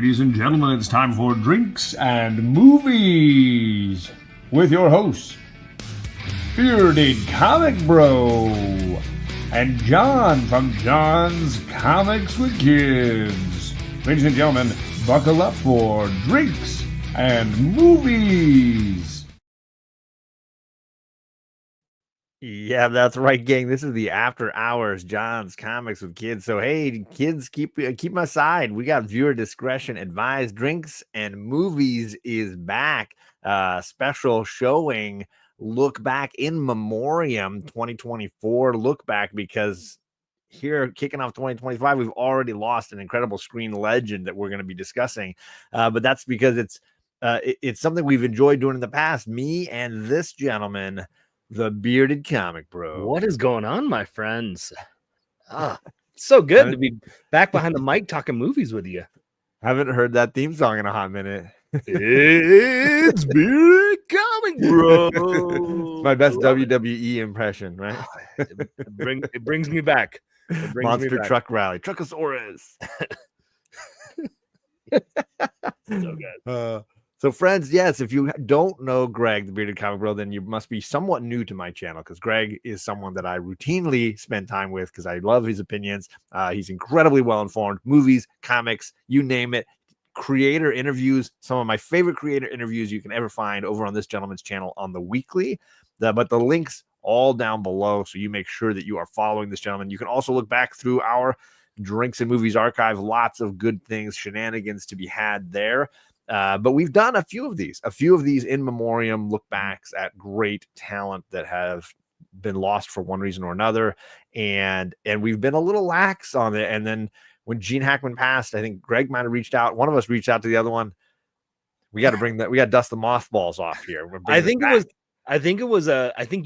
ladies and gentlemen, it's time for Drinks and Movies with your hosts, Bearded Comic Bro and John from John's Comics with Kids. Ladies and gentlemen, buckle up for Drinks and Movies. Yeah, that's right, gang. This is the After Hours John's Comics with Kids. So, hey, kids, keep my side. We got viewer discretion advised. Drinks and Movies is back. Special showing. Look back in Memorium 2024. Look back because here, kicking off 2025, we've already lost an incredible screen legend that we're going to be discussing. But that's because it's something we've enjoyed doing in the past. Me and this gentleman, the Bearded Comic Bro. What is going on, my friends? So good to be back behind the mic talking movies with you. Haven't heard that theme song in a hot minute. It's Bearded Comic Bro. My best WWE impression, right? It brings me back. Monster Truck Rally, Truckosaurus. So good. So, friends, yes, if you don't know Greg, the Bearded Comic Bro, then you must be somewhat new to my channel because Greg is someone that I routinely spend time with because I love his opinions. He's incredibly well-informed. Movies, comics, you name it. Creator interviews, some of my favorite creator interviews you can ever find over on this gentleman's channel on the weekly. But the links all down below, so you make sure that you are following this gentleman. You can also look back through our Drinks and Movies archive. Lots of good things, shenanigans to be had there. But we've done a few of these in memoriam look backs at great talent that have been lost for one reason or another. And we've been a little lax on it. And then when Gene Hackman passed, I think Greg might have reached out. One of us reached out to the other one. We got to dust the mothballs off here. I think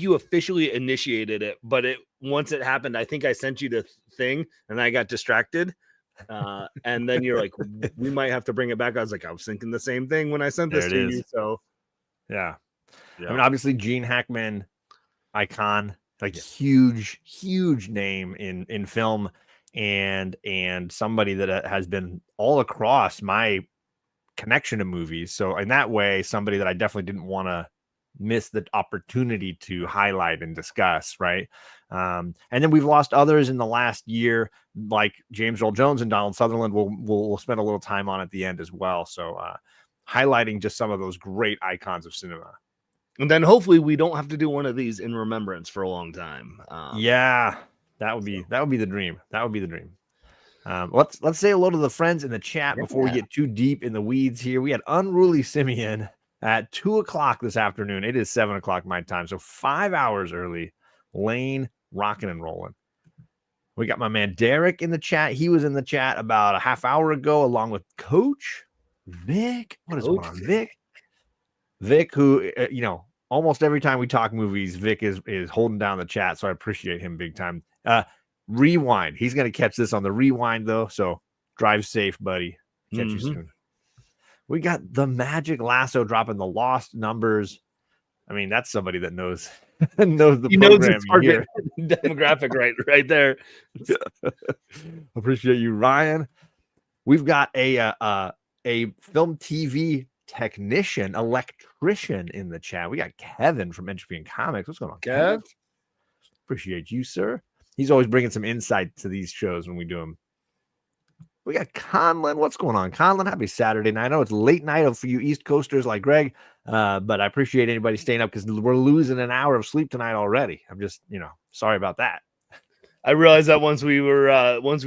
you officially initiated it, but once it happened, I think I sent you the thing and I got distracted. And then you're like, we might have to bring it back. I was thinking the same thing when I sent this to you. So yeah. I mean, obviously Gene Hackman, icon, huge name in film and somebody that has been all across my connection to movies. So in that way, somebody that I definitely didn't want to miss the opportunity to highlight and discuss, right? And then we've lost others in the last year, like James Earl Jones and Donald Sutherland. We'll spend a little time on at the end as well. So highlighting just some of those great icons of cinema. And then hopefully we don't have to do one of these in remembrance for a long time. Yeah, that would be the dream. That would be the dream. Let's say hello to the friends in the chat before we get too deep in the weeds here. We had Unruly Simeon at 2:00 this afternoon. It is 7:00 my time, so 5 hours early. Lane rocking and rolling. We got my man Derek in the chat. He was in the chat about a half hour ago, along with Coach Vic. What is going on, Vic? Vic, who almost every time we talk movies, Vic is holding down the chat, so I appreciate him big time. Rewind. He's gonna catch this on the rewind though, so drive safe, buddy. Catch you soon. We got the Magic Lasso dropping the lost numbers. I mean, that's somebody that knows the program here. Demographic right there. Appreciate you, Ryan. We've got a film TV technician, electrician in the chat. We got Kevin from Entropy and Comics. What's going on, Kev? Appreciate you, sir. He's always bringing some insight to these shows when we do them. We got Conlon. What's going on, Conlon? Happy Saturday night. I know it's late night for you East Coasters like Greg, but I appreciate anybody staying up because we're losing an hour of sleep tonight already. I'm just, sorry about that. I realized that once we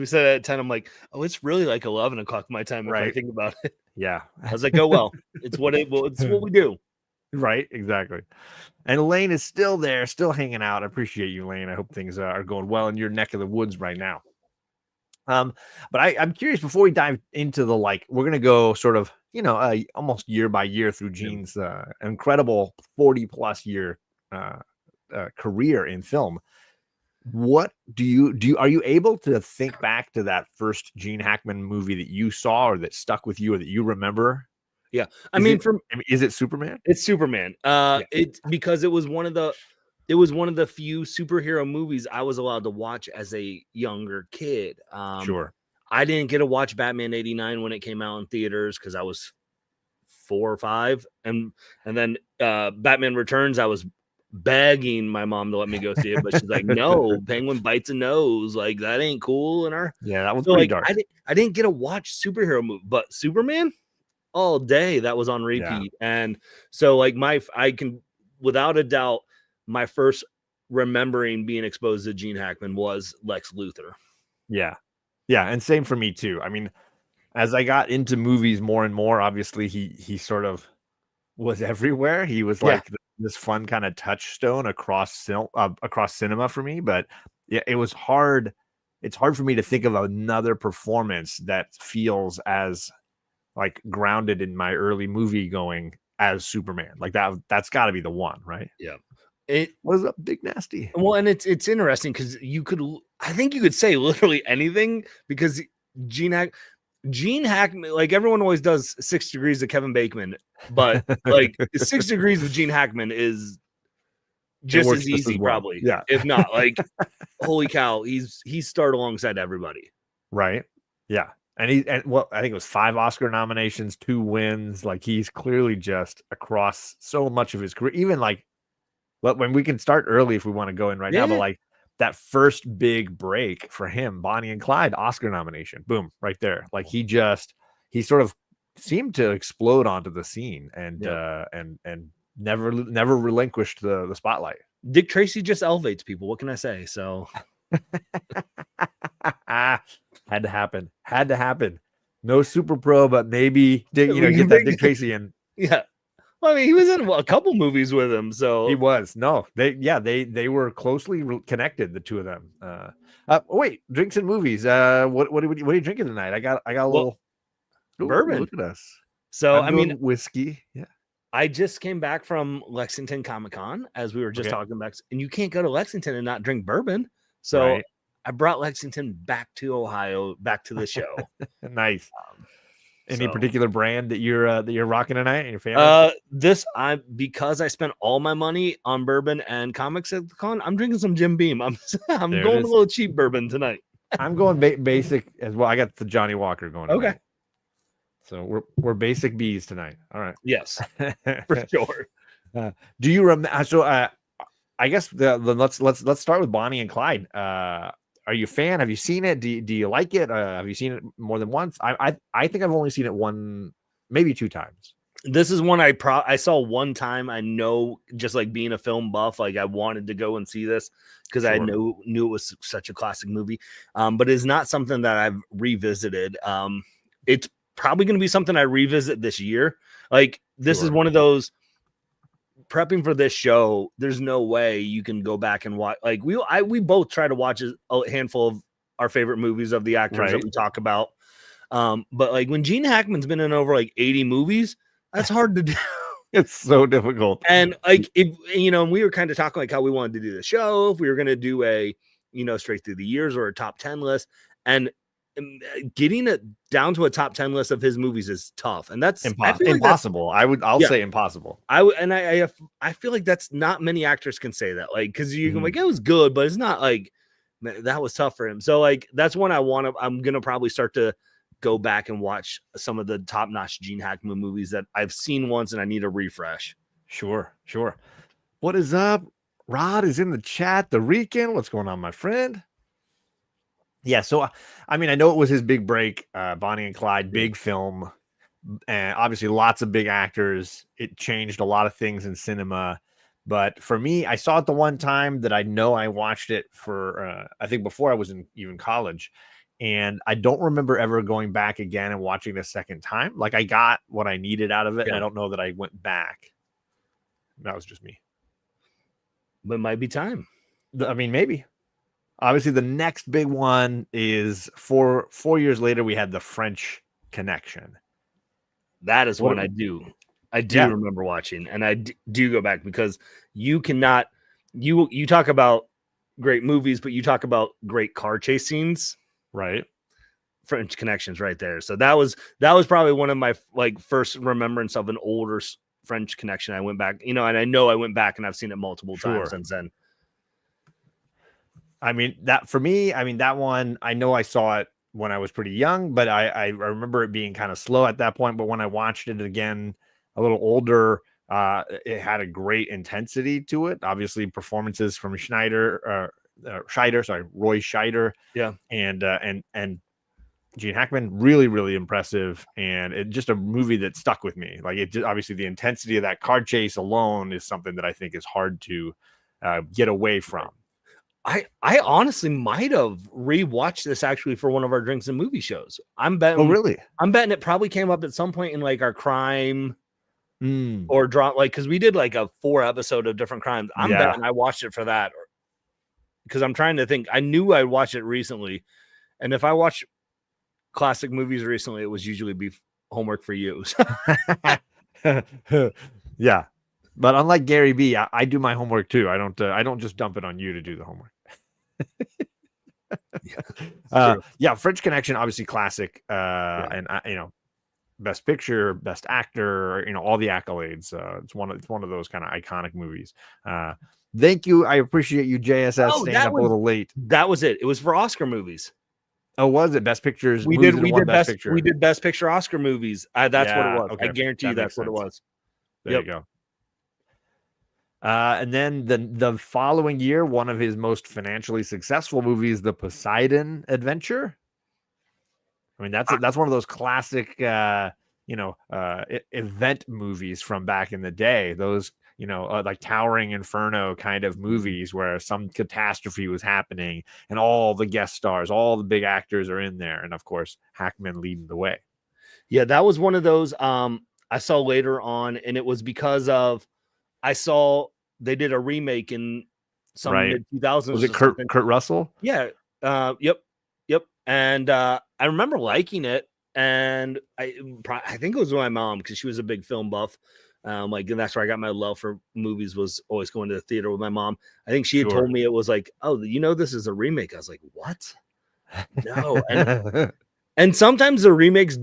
said it at 10, I'm like, oh, it's really like 11 o'clock my time if I think about it. Yeah. I was like, oh, well, it's what we do. Right, exactly. And Lane is still there, still hanging out. I appreciate you, Lane. I hope things are going well in your neck of the woods right now. But I'm curious before we dive into we're going to go sort of, almost year by year through Gene's incredible 40 plus year career in film. What are you able to think back to that first Gene Hackman movie that you saw or that stuck with you or that you remember? Yeah. Is it Superman? It's Superman. It's because it was one of the few superhero movies I was allowed to watch as a younger kid. Sure. I didn't get to watch Batman 89 when it came out in theaters because I was 4 or 5, and then Batman Returns, I was begging my mom to let me go see it, but she's like, no, Penguin bites a nose, like that ain't cool. And that was so pretty like dark. I didn't get to watch superhero movie, but Superman all day, that was on repeat. And so like I can without a doubt, my first remembering being exposed to Gene Hackman was Lex Luthor. Yeah, and same for me too. I mean, as I got into movies more and more, obviously he sort of was everywhere. He was like this fun kind of touchstone across cinema for me. But yeah, it was hard. It's hard for me to think of another performance that feels as like grounded in my early movie going as Superman. Like that's got to be the one, right? Yeah. It was a Big Nasty. Well, and it's interesting because I think you could say literally anything because Gene Hackman, like everyone always does 6 degrees of Kevin Bacon, but like 6 degrees of Gene Hackman is just as easy, probably. Yeah. If not, like, holy cow, he's starred alongside everybody. Right. Yeah. And I think it was 5 Oscar nominations, 2 wins. Like he's clearly just across so much of his career, even like when we can start early if we want to go in right now, but like that first big break for him, Bonnie and Clyde, Oscar nomination, boom, right there. Like he sort of seemed to explode onto the scene and never relinquished the spotlight. Dick Tracy just elevates people. What can I say? So had to happen. No Super Pro, but maybe get that Dick Tracy in. Yeah. Well, I mean, he was in a couple movies with him, so he was. No, they were closely connected, the two of them. Wait, drinks and movies. What are you drinking tonight? I got a little bourbon. Look at us. So I mean, whiskey. Yeah, I just came back from Lexington Comic-Con, as we were just talking about, and you can't go to Lexington and not drink bourbon. So I brought Lexington back to Ohio, back to the show. Nice. Any particular brand that you're rocking tonight and your family? Because I spent all my money on bourbon and comics at the con, I'm drinking some Jim Beam. I'm going a little cheap bourbon tonight. I'm going basic as well. I got the Johnny Walker going. Okay. Tonight. So we're basic bees tonight. All right. Yes, for sure. Do you remember? So I guess let's start with Bonnie and Clyde. Are you a fan? Have you seen it? Do you like it? Have you seen it more than once? I think I've only seen it maybe 2 times. This is one I saw one time. I know, just like being a film buff, like I wanted to go and see this because I knew it was such a classic movie. But it's not something that I've revisited. It's probably going to be something I revisit this year. Like this is one of those. Prepping for this show, there's no way you can go back and watch. Like we both try to watch a handful of our favorite movies of the actors that we talk about. But like when Gene Hackman's been in over like 80 movies, that's hard to do. It's so difficult. And like and we were kind of talking like how we wanted to do the show, if we were going to do a straight through the years or a top 10 list, and getting it down to a top 10 list of his movies is tough, and that's impossible. I'll say impossible. I feel like that's not many actors can say that, like, because you can like it was good, but it's not like that was tough for him. So like that's one I'm gonna probably start to go back and watch some of the top-notch Gene Hackman movies that I've seen once and I need a refresh. Sure. What is up? Rod is in the chat. The Rican, what's going on, my friend? Yeah, so I mean, I know it was his big break, Bonnie and Clyde, big film, and obviously lots of big actors. It changed a lot of things in cinema. But for me, I saw it the one time that I know I watched it for, I think before I was in even college. And I don't remember ever going back again and watching it a second time. Like I got what I needed out of it. And I don't know that I went back. That was just me. But it might be time. I mean, maybe. Obviously, the next big one is 4 years later, we had The French Connection. That is one I do remember watching, and I do go back because you cannot you talk about great movies, but you talk about great car chase scenes, right? French Connections right there. So that was probably one of my like first remembrance of an older French Connection. I went back, and I know I went back and I've seen it multiple times since then. I mean, that for me, that one, I know I saw it when I was pretty young, but I remember it being kind of slow at that point. But when I watched it again a little older, it had a great intensity to it. Obviously, performances from Roy Scheider, Yeah. and Gene Hackman, really, really impressive, and it just a movie that stuck with me. Like, it just, obviously the intensity of that car chase alone is something that I think is hard to get away from. I honestly might have rewatched this actually for one of our drinks and movie shows. I'm betting. Oh, really? I'm betting it probably came up at some point in like our crime or drama, like, because we did like a 4 episode of different crimes. I'm betting I watched it for that, because I'm trying to think. I knew I watched it recently, and if I watch classic movies recently, it was usually be homework for you. Yeah, but unlike Gary B, I do my homework too. I don't just dump it on you to do the homework. French Connection, obviously classic, and best picture, best actor, all the accolades. It's one of those kind of iconic movies. Thank you. I appreciate you, JSS, staying up a little late. That was it. It was for Oscar movies. Oh, was it best pictures? We did best picture Oscar movies. That's what it was. Okay. I guarantee you that's what it was. There you go. And then the following year, one of his most financially successful movies, The Poseidon Adventure. I mean, that's one of those classic, event movies from back in the day. Those, like Towering Inferno kind of movies where some catastrophe was happening and all the guest stars, all the big actors are in there. And of course, Hackman leading the way. Yeah, that was one of those I saw later on, and it was because of I saw they did a remake in some mid-2000s. Was it Kurt Russell? Yeah. Yep. And I remember liking it, and I think it was my mom, because she was a big film buff. And that's where I got my love for movies, was always going to the theater with my mom. I think she had told me it was like, oh, this is a remake. I was like, what? No. And sometimes the remakes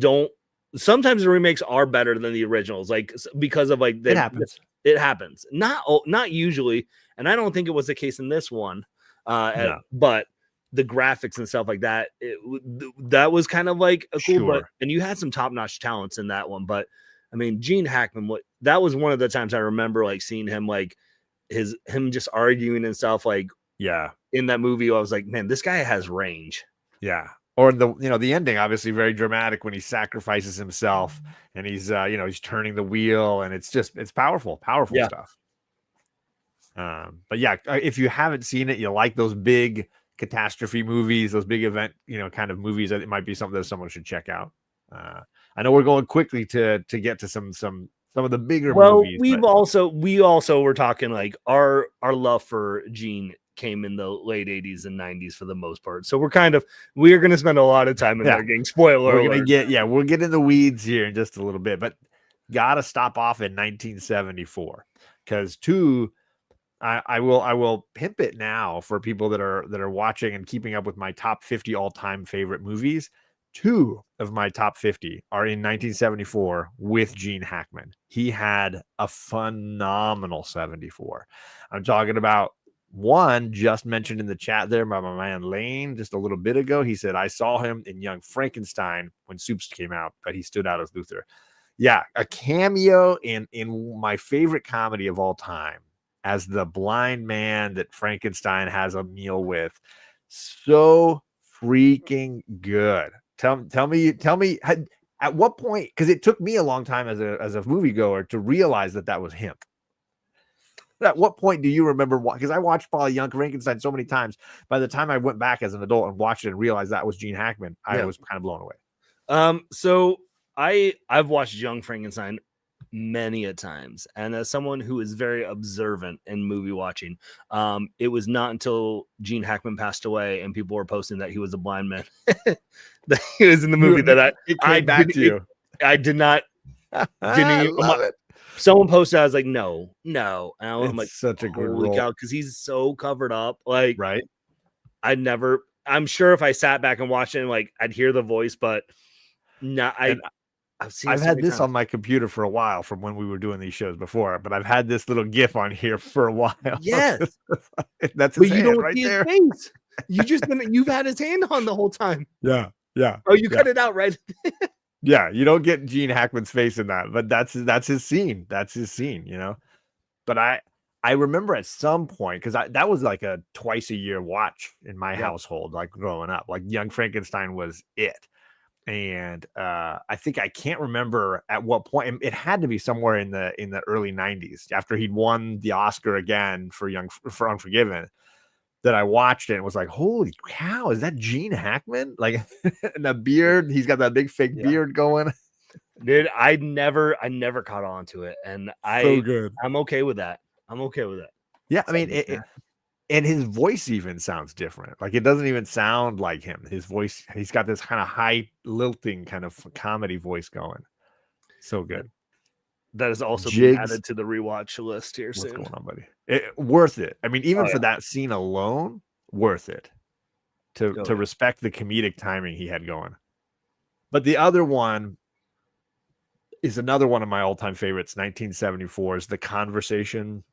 are better than the originals, like, because of like it happens. It happens. Not usually, and I don't think it was the case in this one. But the graphics and stuff like that, that was kind of like a cool. And you had some top-notch talents in that one. But I mean, Gene Hackman, that was one of the times I remember like seeing him, like him just arguing and stuff, like in that movie. I was like, man, this guy has range. Yeah. Or the ending, obviously very dramatic when he sacrifices himself and he's he's turning the wheel, and it's powerful stuff. But yeah, if you haven't seen it, you like those big catastrophe movies, those big event, kind of movies, that it might be something that someone should check out. I know we're going quickly to get to some of the bigger movies. We also were talking like our love for Gene came in the late 80s and 90s for the most part. So we're going to spend a lot of time in there getting spoiler alert. We'll get in the weeds here in just a little bit, but gotta stop off in 1974, because I will pimp it now for people that are watching and keeping up with my top 50 all-time favorite movies. 2 of my top 50 are in 1974 with Gene Hackman. He had a phenomenal 74. I'm talking about one just mentioned in the chat there by my man Lane just a little bit ago. He said, I saw him in Young Frankenstein when Soups came out, but he stood out as Luther. Yeah, a cameo in my favorite comedy of all time as the blind man that Frankenstein has a meal with. So freaking good. Tell me at what point, because it took me a long time as a moviegoer to realize that was him. At what point do you remember? Because I watched probably Young Frankenstein so many times. By the time I went back as an adult and watched it and realized that was Gene Hackman, I was kind of blown away. So I've watched Young Frankenstein many a times, and as someone who is very observant in movie watching, it was not until Gene Hackman passed away and people were posting that he was a blind man that he was in the movie that I did not. Didn't love it. Someone posted, I was like, no. And I'm like, such a good role, because he's so covered up. Like, right? I'm sure if I sat back and watched it, like, I'd hear the voice, but no, I've had this on my computer for a while from when we were doing these shows before, but I've had this little GIF on here for a while. Yes. That's his hand you don't right see there. His face. You've had his hand on the whole time. Yeah. Yeah. Oh, you Yeah. cut it out, right? Yeah, you don't get Gene Hackman's face in that, but that's his scene. That's his scene, you know. But I remember at some point because that was like a twice a year watch in my household, like growing up. Like Young Frankenstein was it, and I think I can't remember at what point. It had to be somewhere in the early '90s after he'd won the Oscar again for Unforgiven. That I watched it and was like, holy cow, is that Gene Hackman? Like, and the beard, he's got that big fake beard going. Dude, I never caught on to it, and So good. I'm okay with that. I'm okay with it. Yeah, I mean, and his voice even sounds different. Like, it doesn't even sound like him. His voice, he's got this kind of high lilting kind of comedy voice going. So good. That is also being added to the rewatch list here soon. What's going on, buddy? Worth it. I mean, even for that scene alone, worth it to respect the comedic timing he had going. But the other one is another one of my all-time favorites, 1974's The Conversation.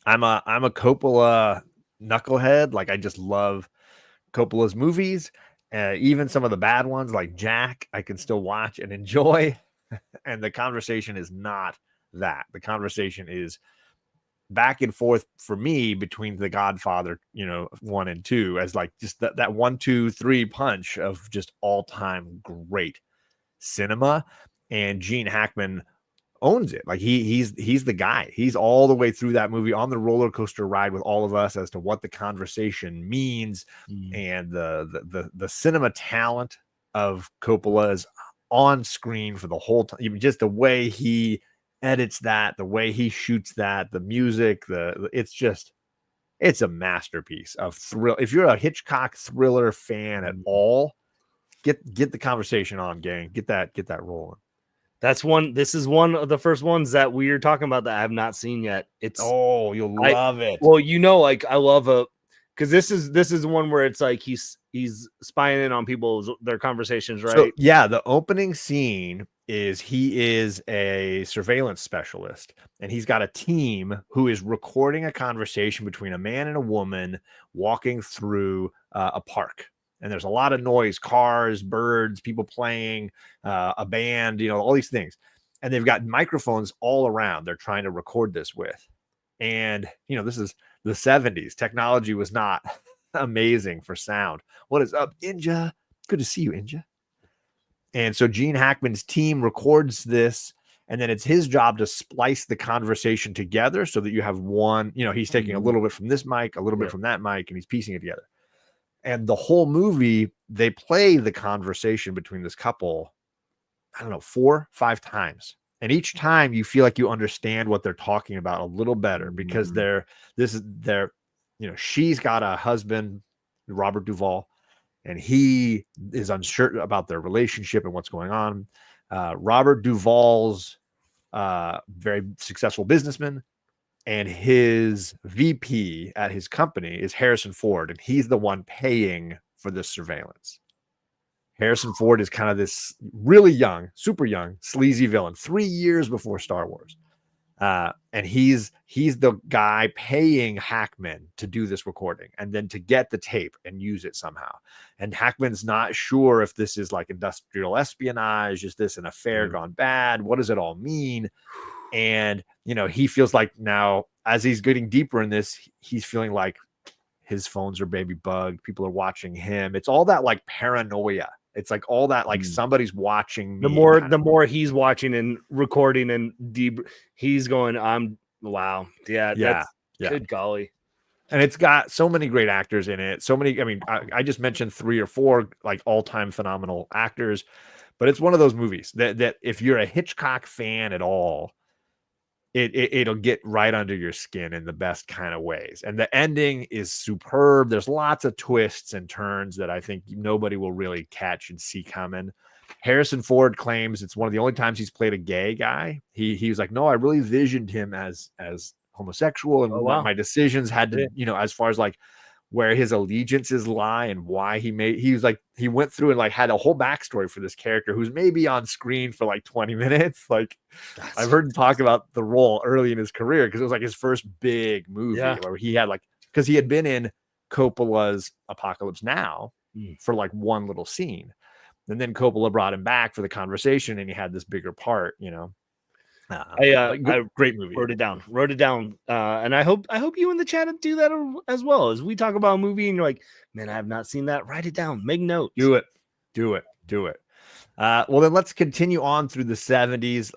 I'm a Coppola knucklehead. Like, I just love Coppola's movies. Even some of the bad ones like Jack, I can still watch and enjoy. And The Conversation is not that. The Conversation is back and forth for me between The Godfather, 1 and 2, as like just that 1, 2, 3 punch of just all-time great cinema. And Gene Hackman owns it. Like he's the guy. He's all the way through that movie on the roller coaster ride with all of us as to what The Conversation means, and the cinema talent of Coppola is on screen for the whole time. Even just the way he edits that, the way he shoots that, the music, it's a masterpiece of thrill. If you're a Hitchcock thriller fan at all, get The Conversation on, gang. Get that rolling. This is one of the first ones that we are talking about that I have not seen yet. You'll love it. Well, like I love because this is one where it's like he's spying in on their conversations, right? So, yeah, the opening scene is he is a surveillance specialist, and he's got a team who is recording a conversation between a man and a woman walking through a park. And there's a lot of noise, cars, birds, people playing, a band, all these things. And they've got microphones all around they're trying to record this with. And, this is the 70s. Technology was not amazing for sound. What is up, Inja? Good to see you, Inja. And so Gene Hackman's team records this, and then it's his job to splice the conversation together so that you have one, he's taking a little bit from this mic, a little bit from that mic, and he's piecing it together. And the whole movie, they play the conversation between this couple, 4, 5 times. And each time you feel like you understand what they're talking about a little better because she's got a husband, Robert Duvall, and he is unsure about their relationship and what's going on. Robert Duvall's very successful businessman, and his VP at his company is Harrison Ford, and he's the one paying for this surveillance. Harrison Ford is kind of this really young, super young, sleazy villain, 3 years before Star Wars. And he's the guy paying Hackman to do this recording and then to get the tape and use it somehow. And Hackman's not sure if this is like industrial espionage. Is this an affair gone bad? What does it all mean? And, he feels like now, as he's getting deeper in this, he's feeling like his phones are baby bugged. People are watching him. It's all that like paranoia. It's like all that like somebody's watching me. The more he's watching and recording and he's going, wow. Yeah. Good golly. And it's got so many great actors in it. So many, I just mentioned 3 or 4 like all-time phenomenal actors, but it's one of those movies that if you're a Hitchcock fan at all, it'll get right under your skin in the best kind of ways. And the ending is superb. There's lots of twists and turns that I think nobody will really catch and see coming. Harrison Ford claims it's one of the only times he's played a gay guy. He was like, no, I really visioned him as homosexual, and my decisions had to, as far as like where his allegiances lie and why he was like, he went through and like had a whole backstory for this character who's maybe on screen for like 20 minutes. Like I've heard him talk about the role early in his career because it was like his first big movie where he had like, because he had been in Coppola's Apocalypse Now for like one little scene. And then Coppola brought him back for the conversation, and he had this bigger part, I great movie. wrote it down. And I hope you in the chat do that as well. As we talk about a movie and you're like, man, I have not seen that. Write it down, make notes. Do it. Well, then let's continue on through the 70s.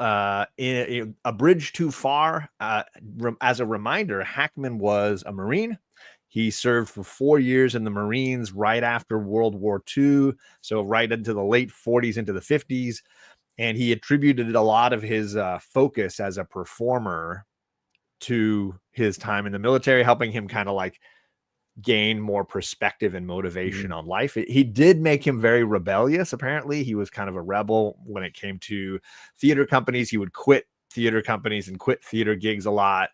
In A Bridge Too Far, as a reminder, Hackman was a Marine. He served for 4 years in the Marines right after World War II, so right into the late 40s into the 50s. And he attributed a lot of his focus as a performer to his time in the military, helping him kind of like gain more perspective and motivation on life. He did make him very rebellious. Apparently, he was kind of a rebel when it came to theater companies. He would quit theater companies and quit theater gigs a lot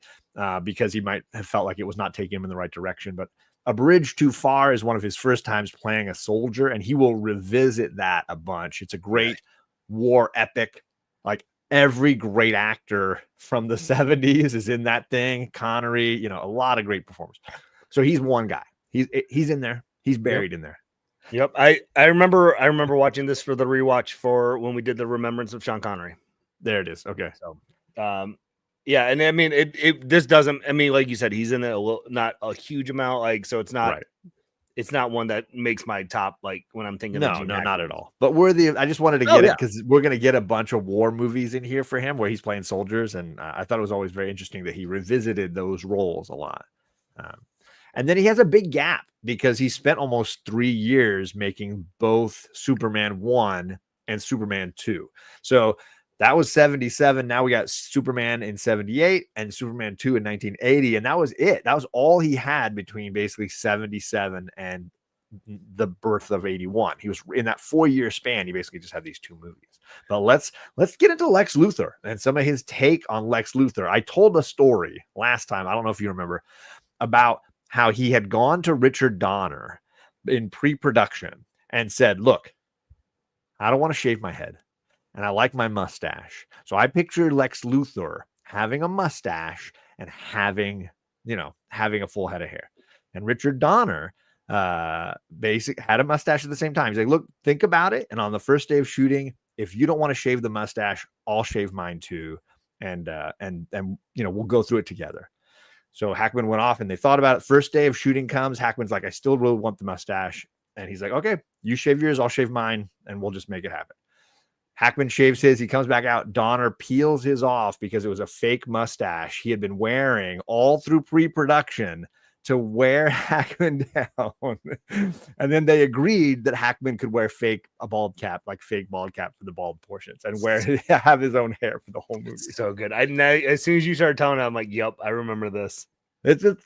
because he might have felt like it was not taking him in the right direction. But A Bridge Too Far is one of his first times playing a soldier, and he will revisit that a bunch. It's a great war epic. Like every great actor from the 70s is in that thing. Connery, a lot of great performers. So he's one guy. He's in there. He's buried in there. Yep. I remember watching this for the rewatch for when we did the Remembrance of Sean Connery. There it is. Okay. So, yeah, and I mean, this doesn't. I mean, like you said, he's in it not a huge amount. Like, so it's not. Right. It's not one that makes my top. Like when I'm thinking. No, not at all. But I just wanted to get it because we're gonna get a bunch of war movies in here for him where he's playing soldiers, and I thought it was always very interesting that he revisited those roles a lot. And then he has a big gap because he spent almost 3 years making both Superman 1 and Superman 2. So that was 77. Now we got Superman in 78 and Superman 2 in 1980. And that was it. That was all he had between basically 77 and the birth of 81. He was in that 4-year span. He basically just had these two movies. But let's get into Lex Luthor and some of his take on Lex Luthor. I told a story last time, I don't know if you remember, about how he had gone to Richard Donner in pre-production and said, look, I don't want to shave my head and I like my mustache. So I picture Lex Luthor having a mustache and having a full head of hair. And Richard Donner basically had a mustache at the same time. He's like, look, think about it. And on the first day of shooting, if you don't want to shave the mustache, I'll shave mine too. And we'll go through it together. So Hackman went off and they thought about it. First day of shooting comes. Hackman's like, I still really want the mustache. And he's like, okay, you shave yours, I'll shave mine, and we'll just make it happen. Hackman shaves his. He comes back out. Donner peels his off because it was a fake mustache he had been wearing all through pre-production to wear Hackman down. And then they agreed that Hackman could wear fake bald cap for the bald portions and have his own hair for the whole movie. So good. As soon as you started telling it, I'm like, yep, I remember this.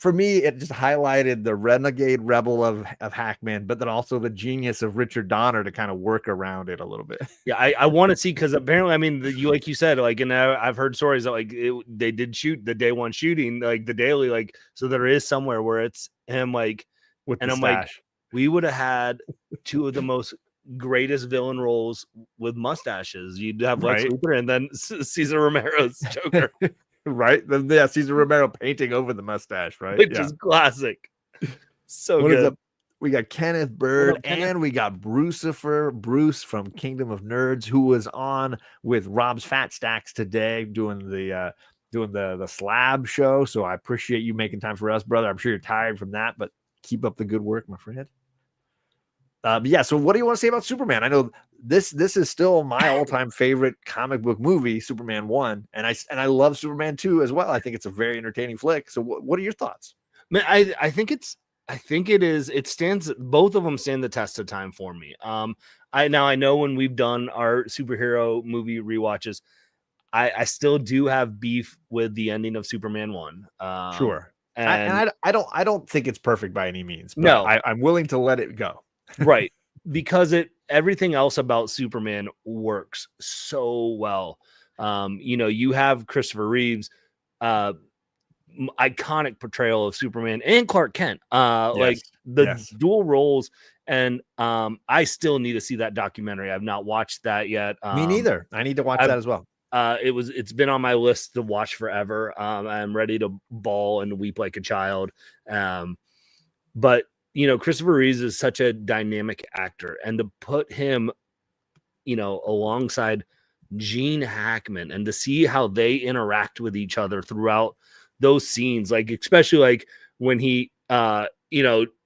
For me, it just highlighted the renegade rebel of Hackman, but then also the genius of Richard Donner to kind of work around it a little bit. Yeah, I want to see, because apparently, I mean, like you said, like, and I've heard stories that like they did shoot the day one shooting, like the daily, like, so there is somewhere where it's him, like, with and the I'm stash. like, we would have had two of the most greatest villain roles with mustaches. You'd have Lex Luthor and then Cesar Romero's Joker. Right? Yeah, Cesar Romero painting over the mustache, right? Which is classic. So what good. We got Kenneth Bird and we got Bruce from Kingdom of Nerds, who was on with Rob's Fat Stacks today doing the slab show. So I appreciate you making time for us, brother. I'm sure you're tired from that, but keep up the good work, my friend. So what do you want to say about Superman? I know this is still my all-time favorite comic book movie, Superman 1, and I love Superman 2 as well. I think it's a very entertaining flick. So what are your thoughts? Man, I think it stands, both of them stand the test of time for me. I know when we've done our superhero movie rewatches, I still do have beef with the ending of Superman 1. Sure. And I don't think it's perfect by any means, but no, I'm willing to let it go. Right. Because everything else about Superman works so well. You have Christopher Reeve's iconic portrayal of Superman and Clark Kent, like the dual roles. And I still need to see that documentary. I've not watched that yet. Me neither. I need to watch that as well. It's been on my list to watch forever. I'm ready to bawl and weep like a child. But Christopher Reeves is such a dynamic actor, and to put him alongside Gene Hackman, and to see how they interact with each other throughout those scenes, like especially like when he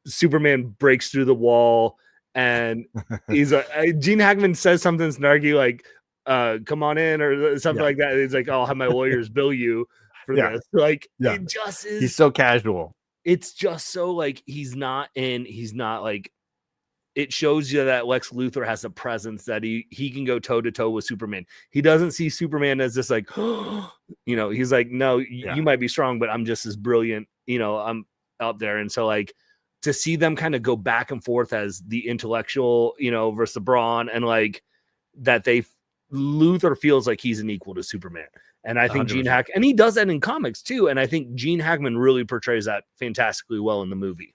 Superman breaks through the wall and he's Gene Hackman says something snarky like come on in or something like that. It's like, I'll have my lawyers bill you for this. Like it just is. He's so casual. It's just so like he's not like, it shows you that Lex Luthor has a presence that he can go toe to toe with Superman. He doesn't see Superman as this like, he's like, no, you might be strong, but I'm just as brilliant. I'm out there. And so like to see them kind of go back and forth as the intellectual, versus the brawn, and like that Luthor feels like he's an equal to Superman. And I think 100%. And he does that in comics too. And I think Gene Hackman really portrays that fantastically well in the movie.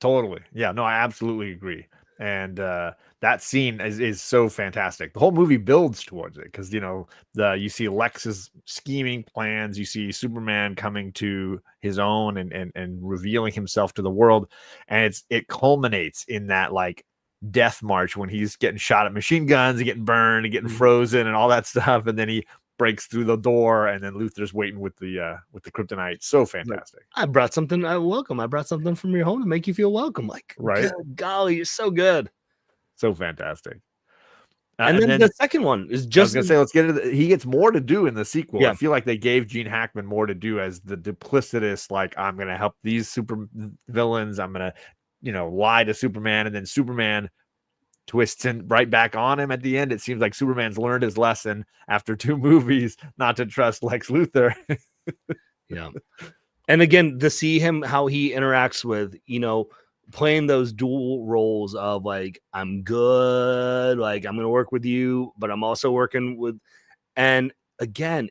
Totally. Yeah, no, I absolutely agree. And that scene is so fantastic. The whole movie builds towards it because, you see Lex's scheming plans. You see Superman coming to his own and revealing himself to the world. And it culminates in that like death march when he's getting shot at machine guns and getting burned and getting frozen and all that stuff. And then he breaks through the door, and then Luthor's waiting with the kryptonite. So fantastic. I brought something. Welcome. I brought something from your home to make you feel welcome. Like, right? Golly, you're so good. So fantastic. And then the second one is just. I was gonna say, let's get into. He gets more to do in the sequel. Yeah. I feel like they gave Gene Hackman more to do as the duplicitous. Like, I'm gonna help these super villains. I'm gonna, lie to Superman, and then Superman twists in right back on him at the end. It seems like Superman's learned his lesson after 2 movies not to trust Lex Luthor. Yeah. And again, to see him, how he interacts with, playing those dual roles of like, I'm good, like I'm going to work with you, but I'm also working with, and again,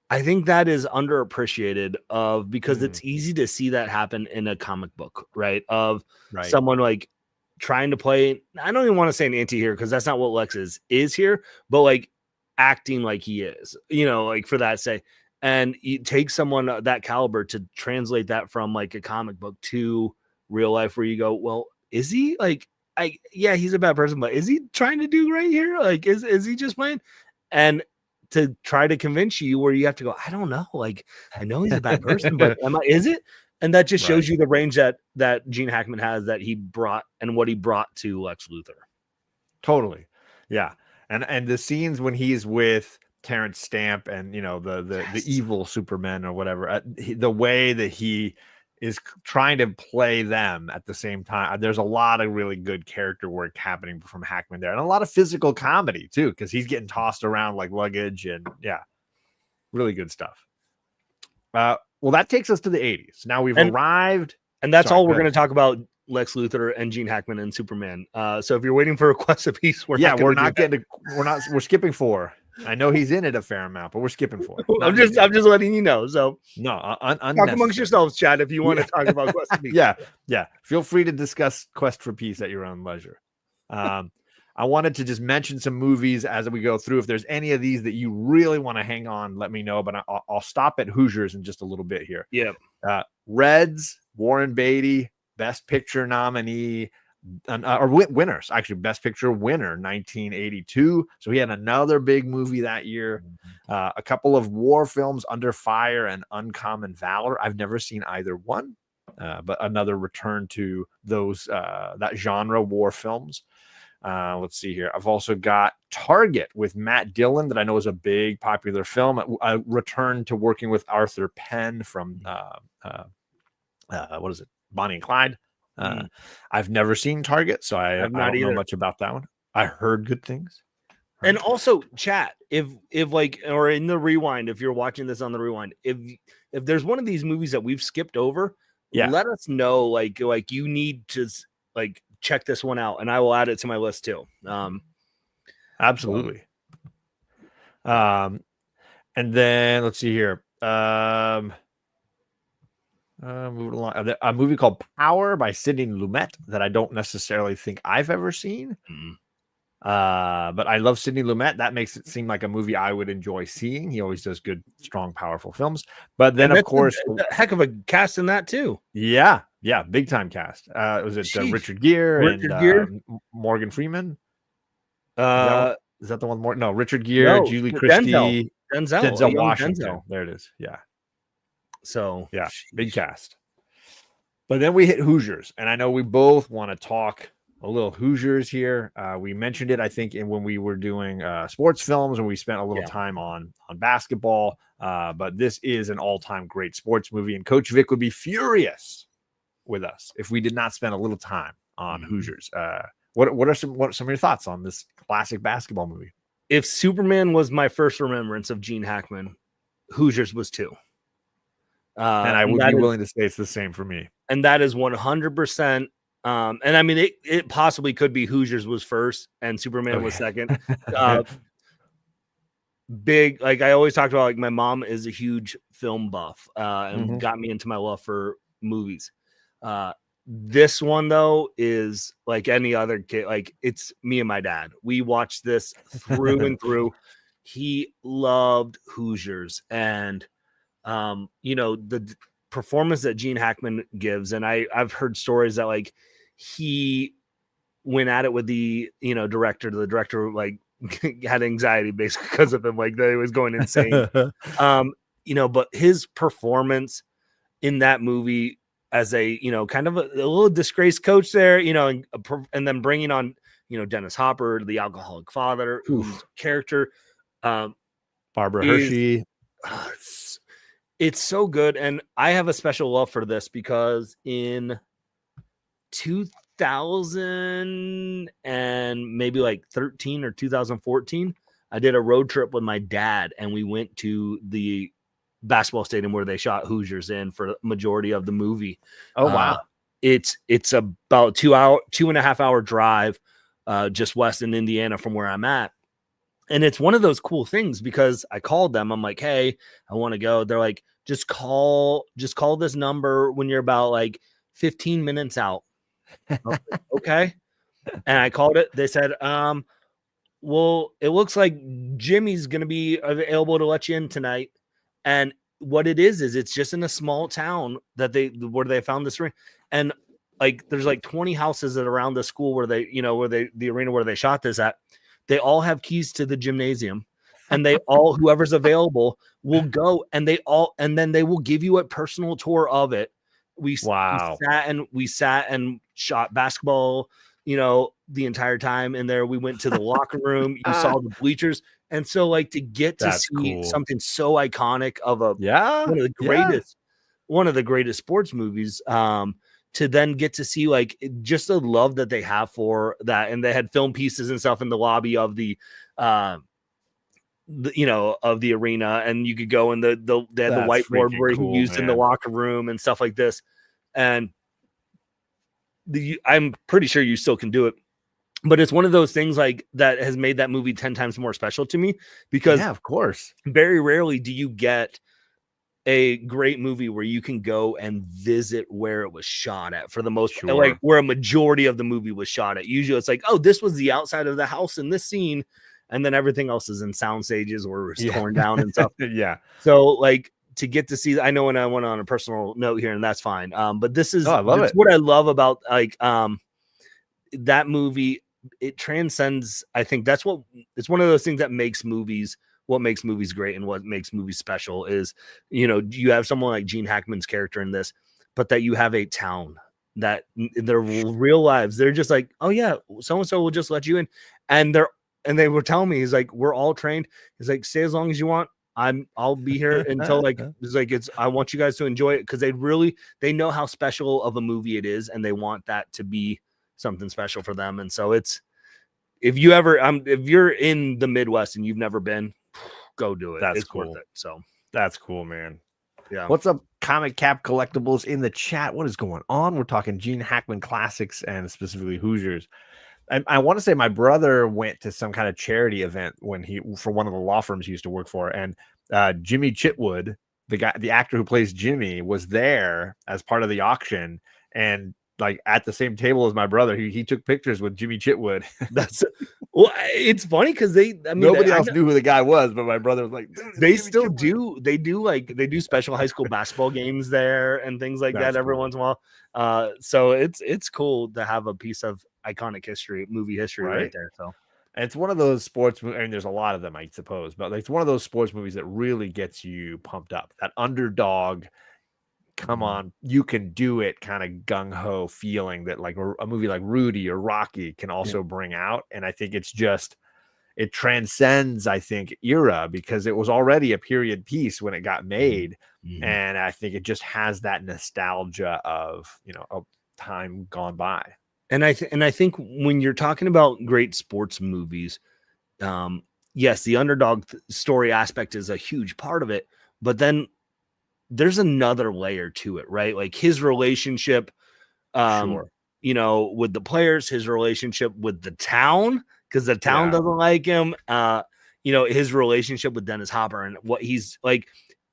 I think that is underappreciated because it's easy to see that happen in a comic book, right? Someone like trying to play, I don't even want to say an anti-hero because that's not what Lex is here, but like acting like he is, like for that say, and you take someone that caliber to translate that from like a comic book to real life, where you go, well, is he like, he's a bad person, but is he trying to do right here? Like, is he just playing? And to try to convince you where you have to go, I don't know. Like, I know he's a bad person, but is it? And that just shows you the range that Gene Hackman has, that he brought and what he brought to Lex Luthor. Totally. Yeah. And the scenes when he's with Terrence Stamp and, the evil Superman or whatever, the way that he is trying to play them at the same time. There's a lot of really good character work happening from Hackman there, and a lot of physical comedy too, because he's getting tossed around like luggage, and really good stuff. Well, that takes us to the 80s. Now we've arrived. And that's all we're going to talk about, Lex Luthor and Gene Hackman and Superman. So if you're waiting for a quest of peace, we're skipping 4. I know he's in it a fair amount, but we're skipping 4. I'm just letting you know. So no, talk amongst yourselves, Chad, if you want to talk about Quest for Peace. Yeah. Feel free to discuss Quest for Peace at your own leisure. I wanted to just mention some movies as we go through. If there's any of these that you really want to hang on, let me know. But I'll stop at Hoosiers in just a little bit here. Yeah. Reds, Warren Beatty, Best Picture nominee, or winners, actually, Best Picture winner, 1982. So he had another big movie that year. A couple of war films, Under Fire and Uncommon Valor. I've never seen either one, but another return to those that genre, war films. Let's see here. I've also got Target with Matt Dillon, that I know is a big popular film. A return to working with Arthur Penn from what is it? Bonnie and Clyde. I've never seen Target, so I don't know much about that one. I heard good things. And also, chat, if like, or in the rewind, if you're watching this on the rewind, if there's one of these movies that we've skipped over, let us know. Like you need to like check this one out, and I will add it to my list too. Absolutely. And then let's see here. Moving along, a movie called Power by Sidney Lumet that I don't necessarily think I've ever seen. But I love Sidney Lumet. That makes it seem like a movie I would enjoy seeing. He always does good, strong, powerful films. But then, of course, a heck of a cast in that too. Yeah. Yeah, big time cast. Was it Sheesh. Richard Gere Richard and Gere? Morgan Freeman? Uh, Is that the one more? No, Richard Gere, no, Julie Denzel. Christie, Denzel, a Denzel young Washington. Denzel. There it is. Yeah. So Yeah. Big sheesh. cast. But then we hit Hoosiers, and I know we both want to talk a little Hoosiers here. We mentioned it, I think, when we were doing sports films, and we spent a little time on basketball. But this is an all-time great sports movie, and Coach Vic would be furious with us if we did not spend a little time on Hoosiers. What are some of your thoughts on this classic basketball movie? If Superman was my first remembrance of Gene Hackman, Hoosiers was too. And I would be willing to say it's the same for me. And that is 100%. And I mean, it possibly could be Hoosiers was first and Superman was second. Big, like I always talked about, like my mom is a huge film buff and got me into my love for movies. This one though is like any other kid, like it's me and my dad. We watched this through and through. He loved Hoosiers, and the performance that Gene Hackman gives, and I've heard stories that like he went at it with the director. The director like had anxiety basically because of him, like that he was going insane. But his performance in that movie as a kind of a little disgraced coach there, and then bringing on Dennis Hopper, the alcoholic father, whose character Barbara Hershey. It's so good, and I have a special love for this because in 2000 and maybe like 13 or 2014, I did a road trip with my dad, and we went to the basketball stadium where they shot Hoosiers in for the majority of the movie. Oh wow! It's about 2.5 hour drive, just west in Indiana from where I'm at. And it's one of those cool things because I called them. I'm like, hey, I want to go. They're like, just call this number when you're about like 15 minutes out. Okay. And I called it. They said, well, it looks like Jimmy's going to be available to let you in tonight. And what it is it's just in a small town where they found this ring. And like, there's like 20 houses that around the school where the arena where they shot this at. They all have keys to the gymnasium, and they all, whoever's available will go, and then they will give you a personal tour of it. We sat and shot basketball, the entire time in there. We went to the locker room. You saw the bleachers. And so like to get to see something so iconic of one of the greatest sports movies, to then get to see like just the love that they have for that. And they had film pieces and stuff in the lobby of the of the arena, and you could go in they had the whiteboard where he used in the locker room and stuff like this. And I'm pretty sure you still can do it, but it's one of those things like that has made that movie 10 times more special to me because of course, very rarely do you get a great movie where you can go and visit where it was shot at for the most part, like where a majority of the movie was shot at. Usually it's like, oh, this was the outside of the house in this scene, and then everything else is in sound stages or it's torn down and stuff. So like to get to see, I know when I went on a personal note here, and that's fine. But this is what I love about like that movie. It transcends. I think it's one of those things that makes movies. What makes movies great and what makes movies special is, you have someone like Gene Hackman's character in this, but that you have a town that in their real lives, they're just like, oh yeah, so-and-so will just let you in. And they were telling me, he's like, we're all trained. He's like, stay as long as you want. I'll be here until like, I want you guys to enjoy it. Cause they know how special of a movie it is. And they want that to be something special for them. And so if you're in the Midwest and you've never been, go do it. That's it's cool. Worth it. So that's cool, man. Yeah. What's up, Comic Cap Collectibles in the chat? What is going on? We're talking Gene Hackman classics and specifically Hoosiers. I want to say my brother went to some kind of charity event for one of the law firms he used to work for, and Jimmy Chitwood, the actor who plays Jimmy, was there as part of the auction, and like at the same table as my brother. He took pictures with Jimmy Chitwood. That's well, it's funny because Nobody else knew who the guy was, but my brother was like, dude, it's they Jimmy still Chitwood. they do special high school basketball games there and things like That's that every cool. once in a while. So it's cool to have a piece of iconic movie history right there. So and it's one of those sports. I mean, there's a lot of them, I suppose, but it's one of those sports movies that really gets you pumped up. That underdog, come on, you can do it kind of gung ho feeling that like a movie like Rudy or Rocky can also bring out. And I think it transcends, I think, era because it was already a period piece when it got made. And I think it just has that nostalgia of, a time gone by. And I think when you're talking about great sports movies, yes, the underdog story aspect is a huge part of it, but then there's another layer to it, right? Like his relationship, with the players, his relationship with the town, because the town doesn't like him, his relationship with Dennis Hopper and what he's like,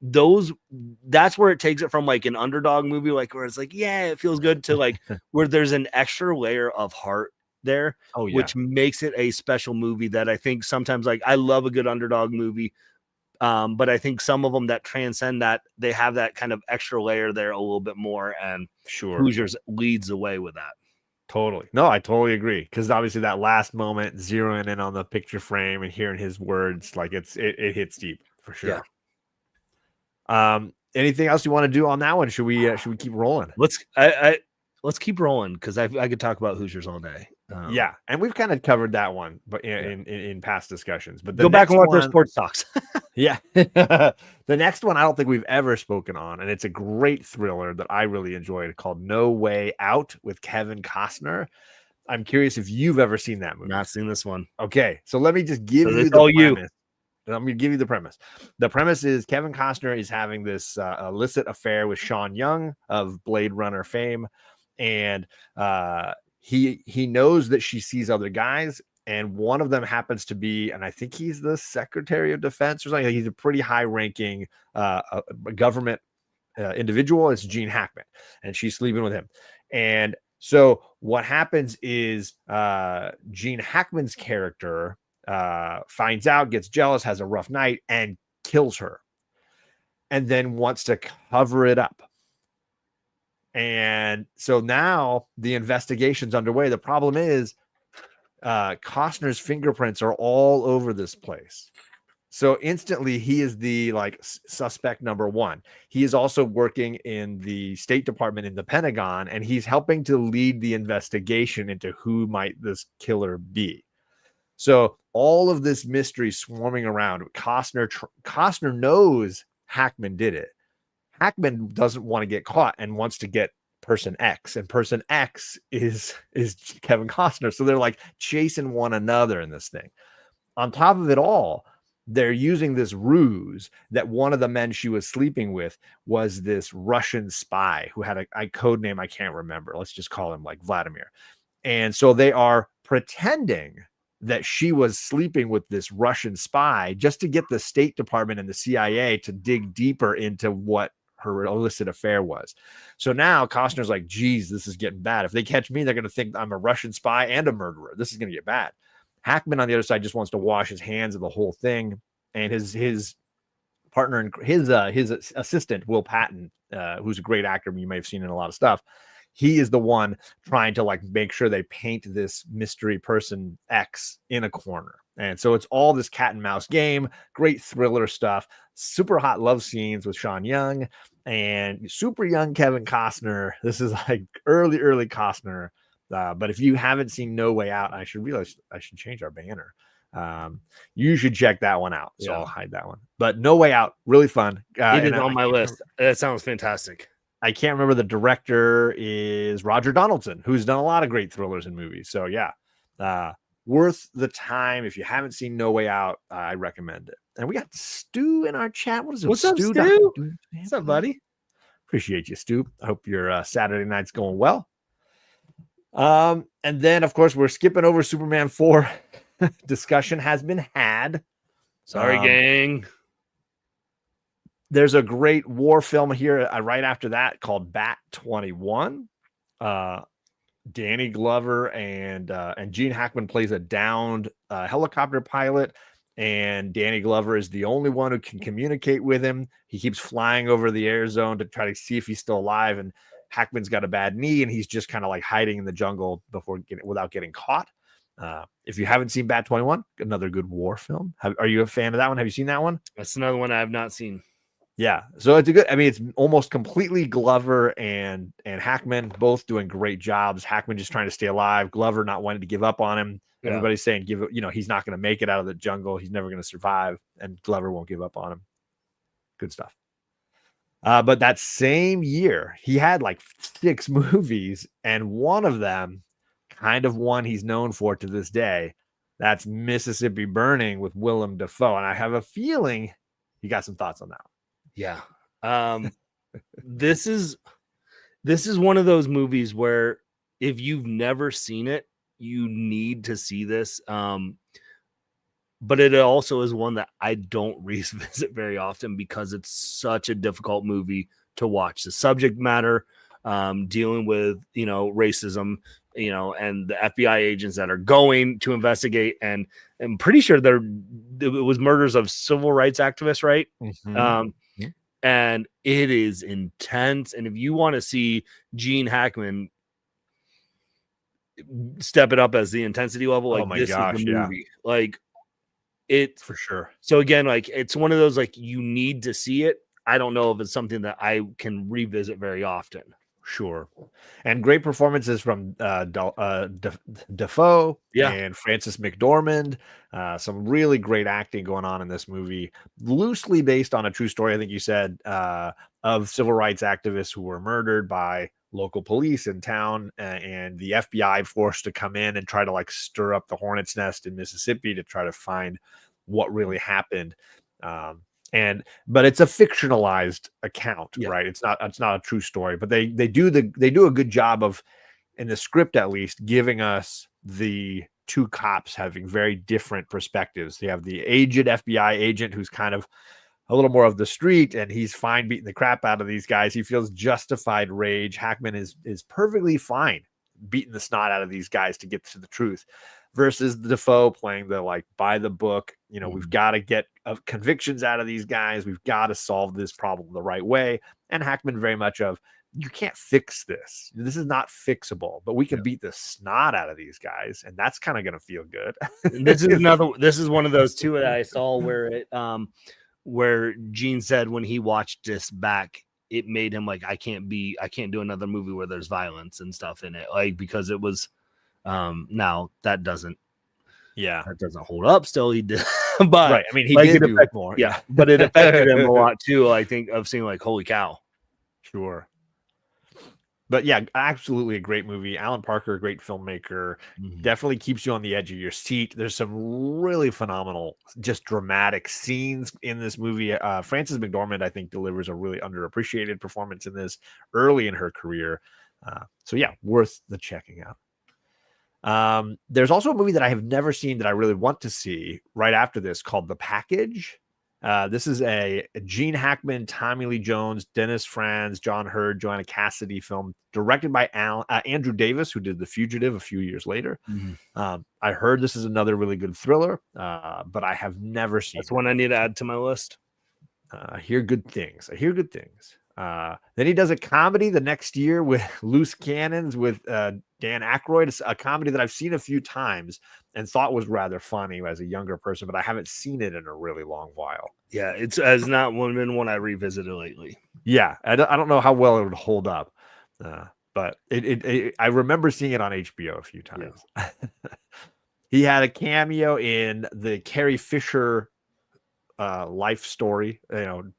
that's where it takes it from like an underdog movie, like where it's like, yeah, it feels good to like where there's an extra layer of heart there, which makes it a special movie that I think sometimes, like, I love a good underdog movie. But I think some of them that transcend that, they have that kind of extra layer there a little bit more, and Hoosiers leads the way with that. Totally. No, I totally agree. Because obviously that last moment, zeroing in on the picture frame and hearing his words, like it hits deep for sure. Anything else you want to do on that one? Should we keep rolling? Let's keep rolling because I could talk about Hoosiers all day. And we've kind of covered that one, but in past discussions. But go back and watch those sports talks. The next one I don't think we've ever spoken on, and it's a great thriller that I really enjoyed called No Way Out with Kevin Costner. I'm curious if you've ever seen that movie. Not seen this one. Okay, so let me just give you the premise. I'm going to give you the premise. The premise is Kevin Costner is having this illicit affair with Sean Young of Blade Runner fame, and he knows that she sees other guys, and one of them happens to be, and I think he's the Secretary of Defense or something. He's a pretty high-ranking government individual. It's Gene Hackman, and she's sleeping with him. And so what happens is Gene Hackman's character finds out, gets jealous, has a rough night, and kills her, and then wants to cover it up. And so now the investigation's underway. The problem is Costner's fingerprints are all over this place. So instantly he is the suspect number one. He is also working in the State Department in the Pentagon, and he's helping to lead the investigation into who might this killer be. So all of this mystery swarming around. Costner knows Hackman did it. Hackman doesn't want to get caught and wants to get person X, and person X is Kevin Costner. So they're like chasing one another in this thing. On top of it all, they're using this ruse that one of the men she was sleeping with was this Russian spy who had a code name I can't remember. Let's just call him like Vladimir. And so they are pretending that she was sleeping with this Russian spy just to get the State Department and the CIA to dig deeper into what her illicit affair was. So now Costner's like, geez, this is getting bad. If they catch me, they're going to think I'm a Russian spy and a murderer. This is going to get bad. Hackman on the other side just wants to wash his hands of the whole thing. And his partner and his assistant, Will Patton, who's a great actor, you may have seen in a lot of stuff. He is the one trying to make sure they paint this mystery person X in a corner. And so it's all this cat and mouse game, great thriller stuff, super hot love scenes with Sean Young and super young Kevin Costner. This is like early Costner. But if you haven't seen No Way Out, I should change our banner. You should check that one out. So I'll hide that one. But No Way Out, really fun. It is on my list. That sounds fantastic. I can't remember. The director is Roger Donaldson, who's done a lot of great thrillers and movies. So worth the time. If you haven't seen No Way Out, I recommend it. And we got Stu in our chat. What's up, Stu? What's up, buddy? Appreciate you, Stu. I hope your Saturday night's going well. And then, of course, we're skipping over Superman 4. Discussion has been had. Sorry, gang. There's a great war film here right after that called Bat 21. Danny Glover and Gene Hackman plays a downed helicopter pilot, and Danny Glover is the only one who can communicate with him. He keeps flying over the air zone to try to see if he's still alive, and Hackman's got a bad knee, and he's just kind of like hiding in the jungle without getting caught. If you haven't seen Bat 21, another good war film. Are you a fan of that one? Have you seen that one? That's another one I have not seen. Yeah, so it's a good. I mean, it's almost completely Glover and Hackman both doing great jobs. Hackman just trying to stay alive. Glover not wanting to give up on him. Yeah. Everybody's saying he's not going to make it out of the jungle. He's never going to survive, and Glover won't give up on him. Good stuff. But that same year, he had like 6 movies, and one of them, kind of one he's known for to this day, that's Mississippi Burning with Willem Dafoe. And I have a feeling you got some thoughts on that one. Yeah. This is one of those movies where if you've never seen it, you need to see this. But it also is one that I don't revisit very often because it's such a difficult movie to watch. The subject matter, dealing with, racism, and the FBI agents that are going to investigate, and I'm pretty sure it was murders of civil rights activists, right? Mm-hmm. And it is intense. And if you want to see Gene Hackman step it up as the intensity level, like this is the movie. Like it for sure. So again, like it's one of those, like, you need to see it. I don't know if it's something that I can revisit very often. Sure. And great performances from Dafoe and Frances McDormand. Some really great acting going on in this movie, loosely based on a true story, I think you said, of civil rights activists who were murdered by local police in town, and the FBI forced to come in and try to like stir up the hornet's nest in Mississippi to try to find what really happened. But it's a fictionalized account, right? It's not a true story, but they do a good job of, in the script at least, giving us the 2 cops having very different perspectives. You have the aged FBI agent who's kind of a little more of the street, and he's fine beating the crap out of these guys. He feels justified rage. Hackman is perfectly fine beating the snot out of these guys to get to the truth, versus the Defoe playing the like by the book. We've got to get convictions out of these guys. We've got to solve this problem the right way. And Hackman very much of, you can't fix this. This is not fixable, but we can beat the snot out of these guys, and that's kind of going to feel good. This is one of those too that I saw where Gene said when he watched this back, it made him like, I can't do another movie where there's violence and stuff in it, like, because it was now that doesn't hold up still. He did but right, I mean, he like, did do more, but it affected him a lot too, I think, of seeing like, holy cow. Sure. But yeah, absolutely a great movie. Alan Parker, a great filmmaker, definitely keeps you on the edge of your seat. There's some really phenomenal, just dramatic scenes in this movie. Frances McDormand, I think, delivers a really underappreciated performance in this early in her career. So yeah, worth the checking out. There's also a movie that I have never seen that I really want to see right after this, called The Package. This is a Gene Hackman, Tommy Lee Jones, Dennis Franz, John Hurd, Joanna Cassidy film, directed by Andrew Davis, who did The Fugitive a few years later. I heard this is another really good thriller, but I have never seen That's one I need to add to my list. I hear good things. Then he does a comedy the next year with Loose Cannons with Dan Aykroyd. It's a comedy that I've seen a few times and thought was rather funny as a younger person, but I haven't seen it in a really long while. Yeah, it has not been one I revisited lately. Yeah, I don't know how well it would hold up, but I remember seeing it on HBO a few times. Yeah. He had a cameo in the Carrie Fisher life story,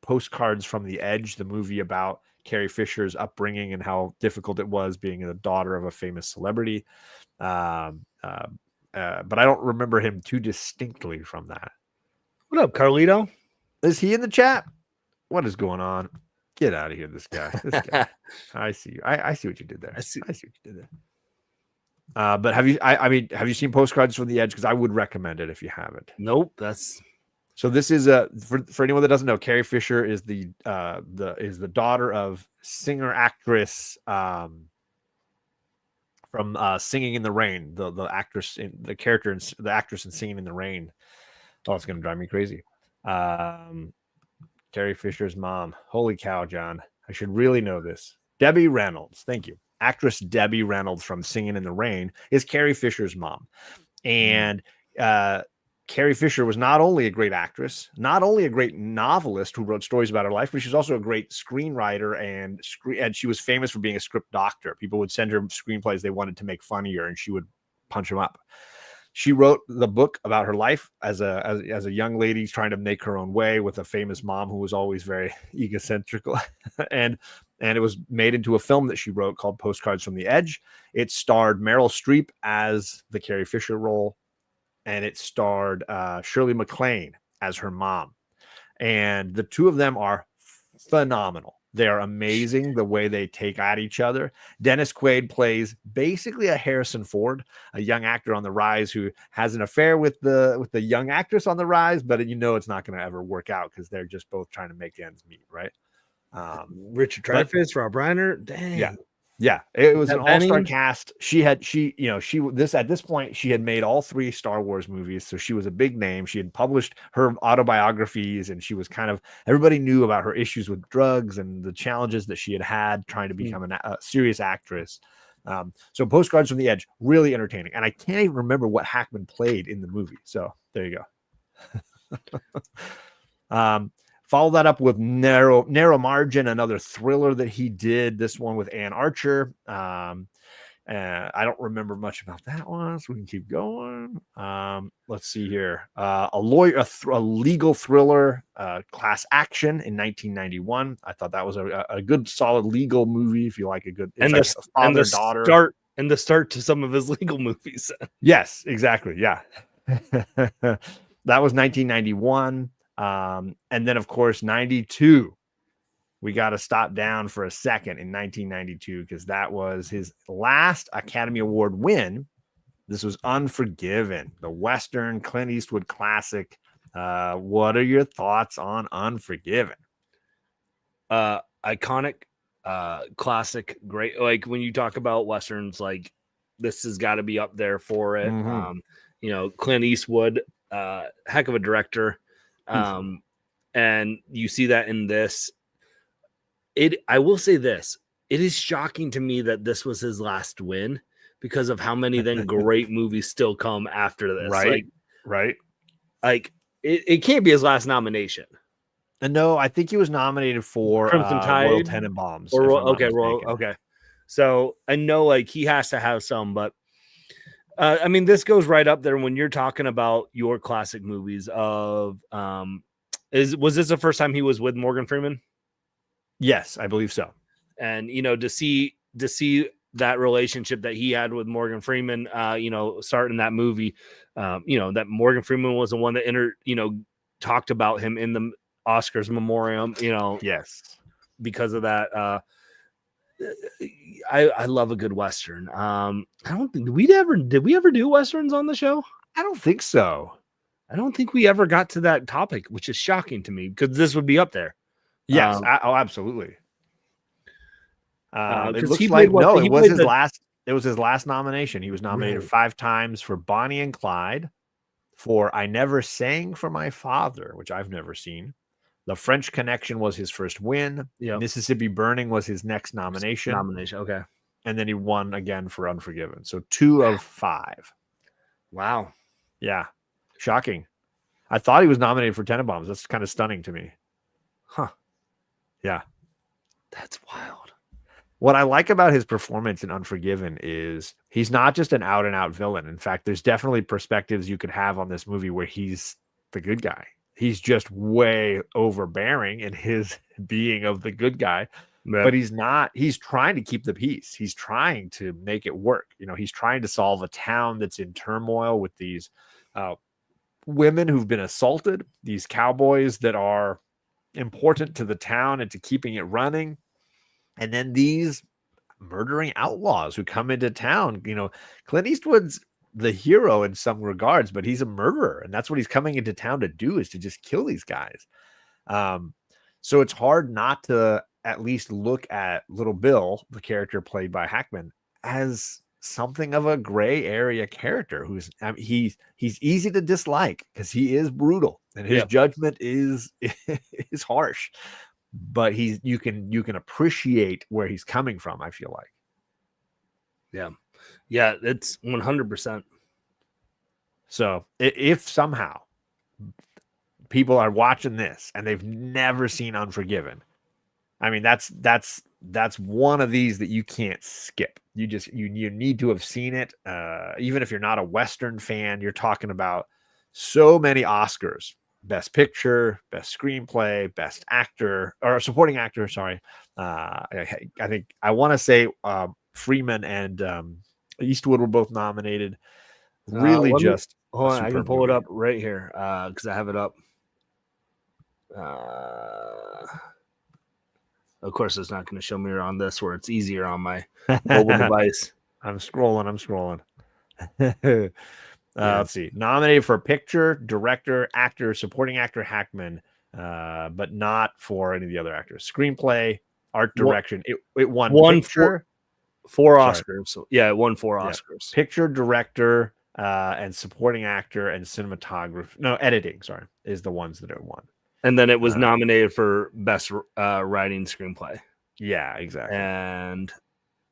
Postcards from the Edge, the movie about Carrie Fisher's upbringing and how difficult it was being the daughter of a famous celebrity. But I don't remember him too distinctly from that. What up, Carlito? Is he in the chat? What is going on? Get out of here, this guy. I see you. I see what you did there. I see what you did there. But have you seen Postcards from the Edge? Because I would recommend it if you haven't. Nope. So this is for anyone that doesn't know, Carrie Fisher is the daughter of singer actress from Singing in the Rain, the actress in Singing in the Rain. Oh, it's gonna drive me crazy. Carrie Fisher's mom. Holy cow, John. I should really know this. Debbie Reynolds. Thank you. Actress Debbie Reynolds from Singing in the Rain is Carrie Fisher's mom. And Carrie Fisher was not only a great actress, not only a great novelist who wrote stories about her life, but she was also a great screenwriter, and she was famous for being a script doctor. People would send her screenplays they wanted to make funnier, and she would punch them up. She wrote the book about her life as a young lady trying to make her own way with a famous mom who was always very egocentric, and it was made into a film that she wrote called Postcards from the Edge. It starred Meryl Streep as the Carrie Fisher role, and it starred Shirley MacLaine as her mom, and the two of them are phenomenal. They are amazing the way they take at each other. Dennis Quaid plays basically a Harrison Ford, a young actor on the rise who has an affair with the young actress on the rise, but it's not going to ever work out because they're just both trying to make ends meet, right? Richard Dreyfuss, Rob Reiner, dang. Yeah, it was an all-star cast. At this point she had made all 3 Star Wars movies, so she was a big name. She had published her autobiographies, and she was everybody knew about her issues with drugs and the challenges that she had trying to become a serious actress. So Postcards from the Edge, really entertaining, and I can't even remember what Hackman played in the movie. So there you go. Follow that up with Narrow Margin, another thriller that he did. This one with Ann Archer. I don't remember much about that one, so we can keep going. Let's see here. A legal thriller, Class Action in 1991. I thought that was a good, solid legal movie. If you like a good, daughter, and the start to some of his legal movies. Yes, exactly. Yeah, that was 1991. And then of course 92, we got to stop down for a second in 1992 because that was his last Academy Award win. This was Unforgiven, the Western Clint Eastwood classic. What are your thoughts on Unforgiven? Iconic, classic, great. Like when you talk about Westerns, like this has got to be up there for it. Clint Eastwood, heck of a director. And you see that in this. I will say this, it is shocking to me that this was his last win because of how many then great movies still come after this. Right. Like it can't be his last nomination. And no, I think he was nominated for Crimson Tide, Royal Tenenbaums. Okay. So I know like he has to have some, but I mean, this goes right up there when you're talking about your classic movies of was this the first time he was with Morgan Freeman? Yes, I believe so. And to see that relationship that he had with Morgan Freeman, starting that movie, that Morgan Freeman was the one that talked about him in the Oscars Memorium, yes, because of that. I love a good Western. I don't think did we ever do Westerns on the show? I don't think so. I don't think we ever got to that topic, which is shocking to me because this would be up there. Yes. Absolutely. It looks he like played it was his last. It was his last nomination. He was nominated 5 times for Bonnie and Clyde, for I Never Sang for My Father, which I've never seen. The French Connection was his first win. Yep. Mississippi Burning was his next nomination. Okay. And then he won again for Unforgiven. So 2 of 5. Wow. Yeah. Shocking. I thought he was nominated for Tenenbaums. That's kind of stunning to me. Huh. Yeah. That's wild. What I like about his performance in Unforgiven is he's not just an out and out villain. In fact, there's definitely perspectives you could have on this movie where he's the good guy. He's just way overbearing in his being of the good guy, but he's not. He's trying to keep the peace. He's trying to make it work. He's trying to solve a town that's in turmoil with these women who've been assaulted, these cowboys that are important to the town and to keeping it running. And then these murdering outlaws who come into town. Clint Eastwood's the hero in some regards, but he's a murderer, and that's what he's coming into town to do, is to just kill these guys. So it's hard not to at least look at Little Bill, the character played by Hackman, as something of a gray area character who's he's easy to dislike because he is brutal and his judgment is is harsh, but you can appreciate where he's coming from, I feel like. Yeah, it's 100%. So if somehow people are watching this and they've never seen Unforgiven, I mean, that's one of these that you can't skip. You need to have seen it. Even if you're not a Western fan, you're talking about so many Oscars: Best Picture, Best Screenplay, Best Actor or Supporting Actor. Sorry, I think I want to say Freeman and Eastwood were both nominated. Really, just hold on, I can pull it up right here because I have it up. Of course, it's not going to show me on this where it's easier on my mobile device. I'm scrolling. Let's see. Nominated for Picture, Director, Actor, Supporting Actor Hackman, but not for any of the other actors. Screenplay, Art Direction. It won Picture. Four Oscars. So, yeah, it won 4 Oscars. Picture, Director, and Supporting Actor and Cinematography. No, Editing, sorry, is the ones that it won. And then it was nominated for Best Writing Screenplay. Yeah, exactly. And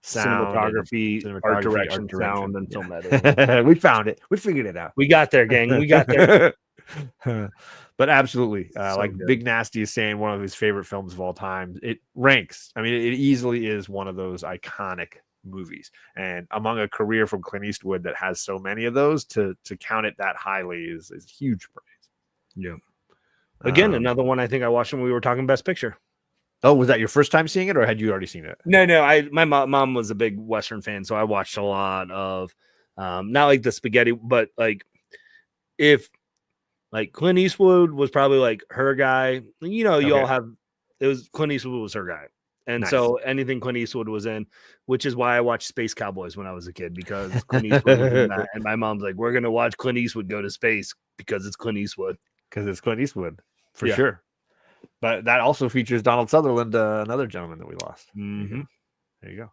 sound, cinematography, art direction, sound, and film editing. We found it. We figured it out. We got there, gang. We got there. But absolutely, like good. Big Nasty is saying, one of his favorite films of all time. It ranks. I mean, it easily is one of those iconic movies. And among a career from Clint Eastwood that has so many of those, to count it that highly is huge praise. Yeah. Again, another one I think I watched when we were talking Best Picture. Oh, was that your first time seeing it, or had you already seen it? No. My mom was a big Western fan, so I watched a lot of, not like the spaghetti, but like if like Clint Eastwood was probably like her guy. You know, you all have it was Clint Eastwood was her guy, and so anything Clint Eastwood was in, which is why I watched Space Cowboys when I was a kid, because Clint Eastwood was in that, and my mom's like, "We're gonna watch Clint Eastwood go to space because it's Clint Eastwood." Because it's Clint Eastwood. For sure. But that also features Donald Sutherland, another gentleman that we lost. Mm-hmm. There you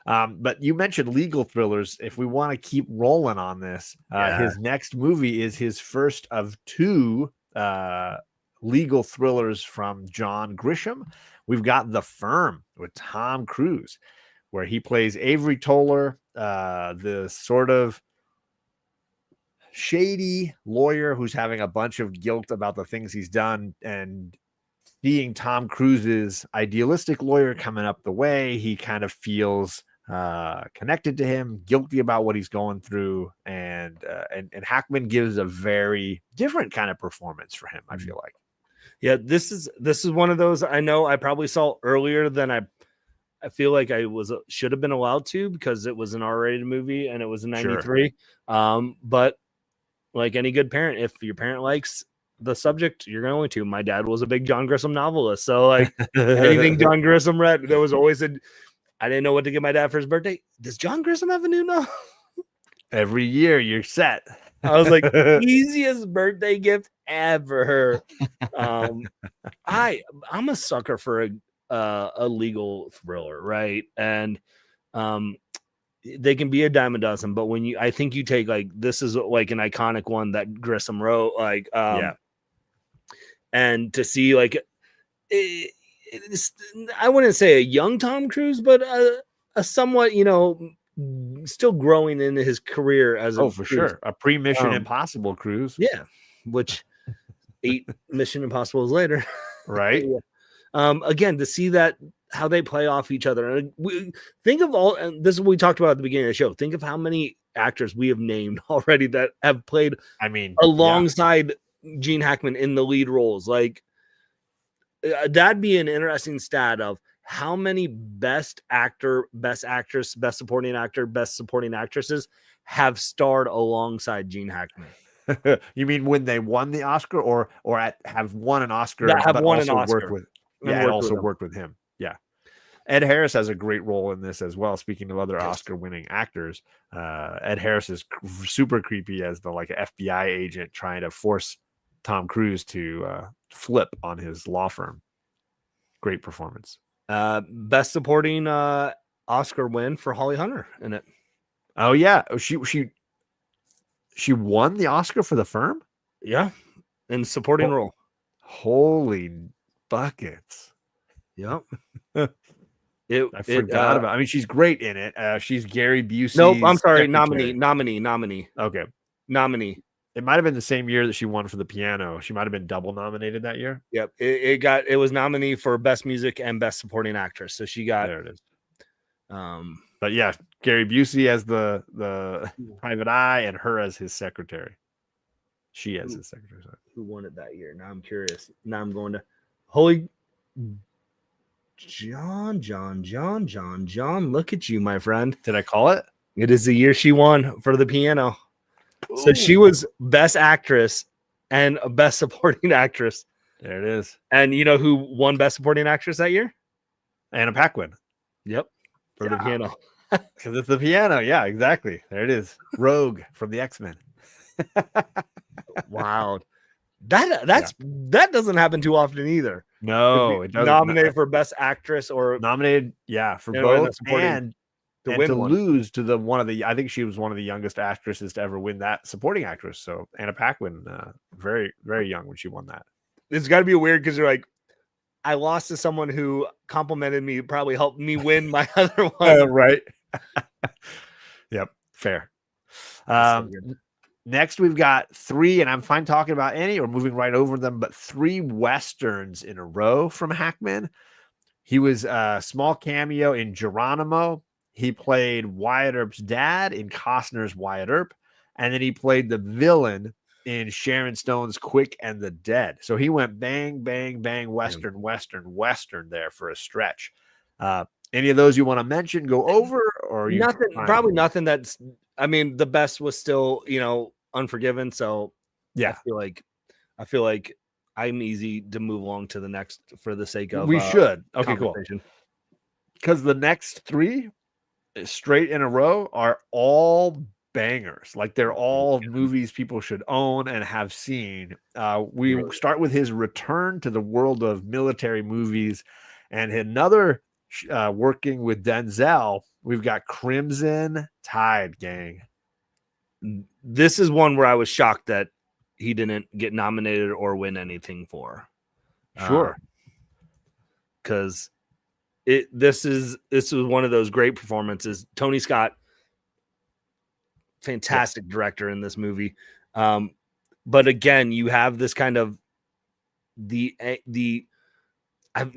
go. But you mentioned legal thrillers. If we want to keep rolling on this, his next movie is his first of 2 legal thrillers from John Grisham. We've got The Firm with Tom Cruise, where he plays Avery Toller, the sort of shady lawyer who's having a bunch of guilt about the things he's done, and seeing Tom Cruise's idealistic lawyer coming up the way, he kind of feels connected to him, guilty about what he's going through, and Hackman gives a very different kind of performance for him, I feel like. Yeah, this is one of those I know I probably saw earlier than I feel like I should have been allowed to, because it was an R-rated movie and it was in 93. Sure. But like any good parent, if your parent likes the subject, you're going to. My dad was a big John Grisham novelist, so like anything John Grisham read, there was always I didn't know what to get my dad for his birthday. Does John Grisham have a new novel? Every year you're set. I was like, easiest birthday gift ever. I'm a sucker for a legal thriller, right? And they can be a dime a dozen, but when I think you take like, this is like an iconic one that Grisham wrote, like and to see like I wouldn't say a young Tom Cruise, but a somewhat, still growing in his career as for sure, a pre-Mission Impossible Cruise. Yeah, which 8 Mission Impossibles later, right? Again, to see that how they play off each other, and think of all, and this is what we talked about at the beginning of the show. Think of how many actors we have named already that have played. I mean, alongside Gene Hackman in the lead roles. Like that'd be an interesting stat of how many best actor, best actress, best supporting actor, best supporting actresses have starred alongside Gene Hackman. You mean when they won the Oscar, or have won an Oscar, that have won an Oscar, worked with, and also worked with him. Yeah. Ed Harris has a great role in this as well. Speaking of other Oscar-winning actors, Ed Harris is super creepy as the like FBI agent trying to force Tom Cruise to flip on his law firm. Great performance. Best supporting Oscar win for Holly Hunter in it. Oh yeah, she won the Oscar for The Firm. Yeah, in supporting role. Holy buckets! Yep. I forgot about. I mean, she's great in it. She's Gary Busey's. Nope, I'm sorry. secretary. Nominee. Okay, Nominee. it might have been the same year that she won for The Piano. She might have been double nominated that year. Yep. It was nominee for Best Music and Best Supporting Actress. So she got There it is. um But yeah, Gary Busey as the private eye and her as his secretary. She as his secretary. Sorry. who won it that year. Now I'm curious. Now I'm going to holy John. Look at you, my friend. Did I call it? It is the year she won for The Piano. Ooh. So she was Best Actress and a Best Supporting Actress. There it is. And you know who won Best Supporting Actress that year? Anna Paquin. Yep. For The Piano. Because it's The Piano. Yeah, exactly. There it is. Rogue from the X-Men. Wow. That doesn't happen too often either. No, it doesn't. Nominated for Best Actress or nominated, yeah, for both and to lose to I think she was one of the youngest actresses to ever win that supporting actress. So Anna Paquin, very, very young when she won that. It's got to be weird because you're like, I lost to someone who complimented me, probably helped me win my other one. Right. Yep. Fair. Next, we've got 3, and I'm fine talking about any or moving right over them, but 3 Westerns in a row from Hackman. He was a small cameo in Geronimo. He played Wyatt Earp's dad in Costner's Wyatt Earp. And then he played the villain in Sharon Stone's Quick and the Dead. So he went bang, bang, bang, Western there for a stretch. Any of those you want to mention, go over, or nothing? Probably nothing. That's, I mean, the best was still, Unforgiven. So yeah, I feel like I'm easy to move along to the next for the sake of we should. Okay, cool. Because the next 3 straight in a row are all bangers. Like they're all movies people should own and have seen. We start with his return to the world of military movies, and another working with Denzel. We've got Crimson Tide, gang. This is one where I was shocked that he didn't get nominated or win anything for. Sure. Because this was one of those great performances. Tony Scott, fantastic director in this movie. But again, you have this kind of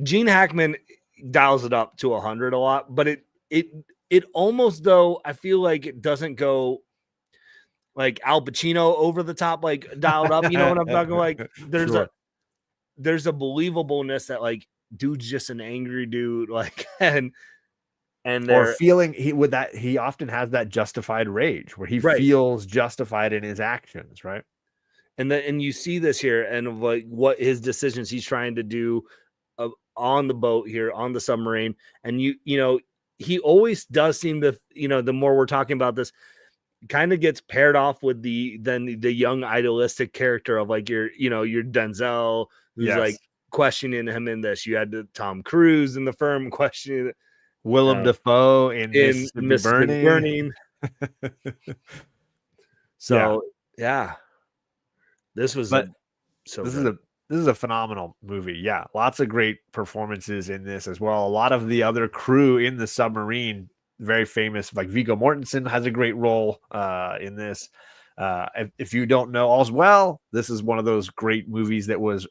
Gene Hackman dials it up to 100 a lot, but it almost, though, I feel like it doesn't go like Al Pacino over the top, like dialed up. You know what I'm talking? Like there's a believableness that like dude's just an angry dude, like and or feeling he often has that justified rage where he feels justified in his actions, right? And you see this here and like what his decisions he's trying to do on the boat here on the submarine, and he always does seem to, the more we're talking about this, kind of gets paired off with the young idealistic character of like your Denzel, who's like questioning him in this. You had the Tom Cruise in The Firm questioning Willem Dafoe in Mississippi Burning. So yeah, this was this is a phenomenal movie. Yeah, lots of great performances in this as well. A lot of the other crew in the submarine, very famous, like Viggo Mortensen has a great role in this. If you don't know All's Well, this is one of those great movies that was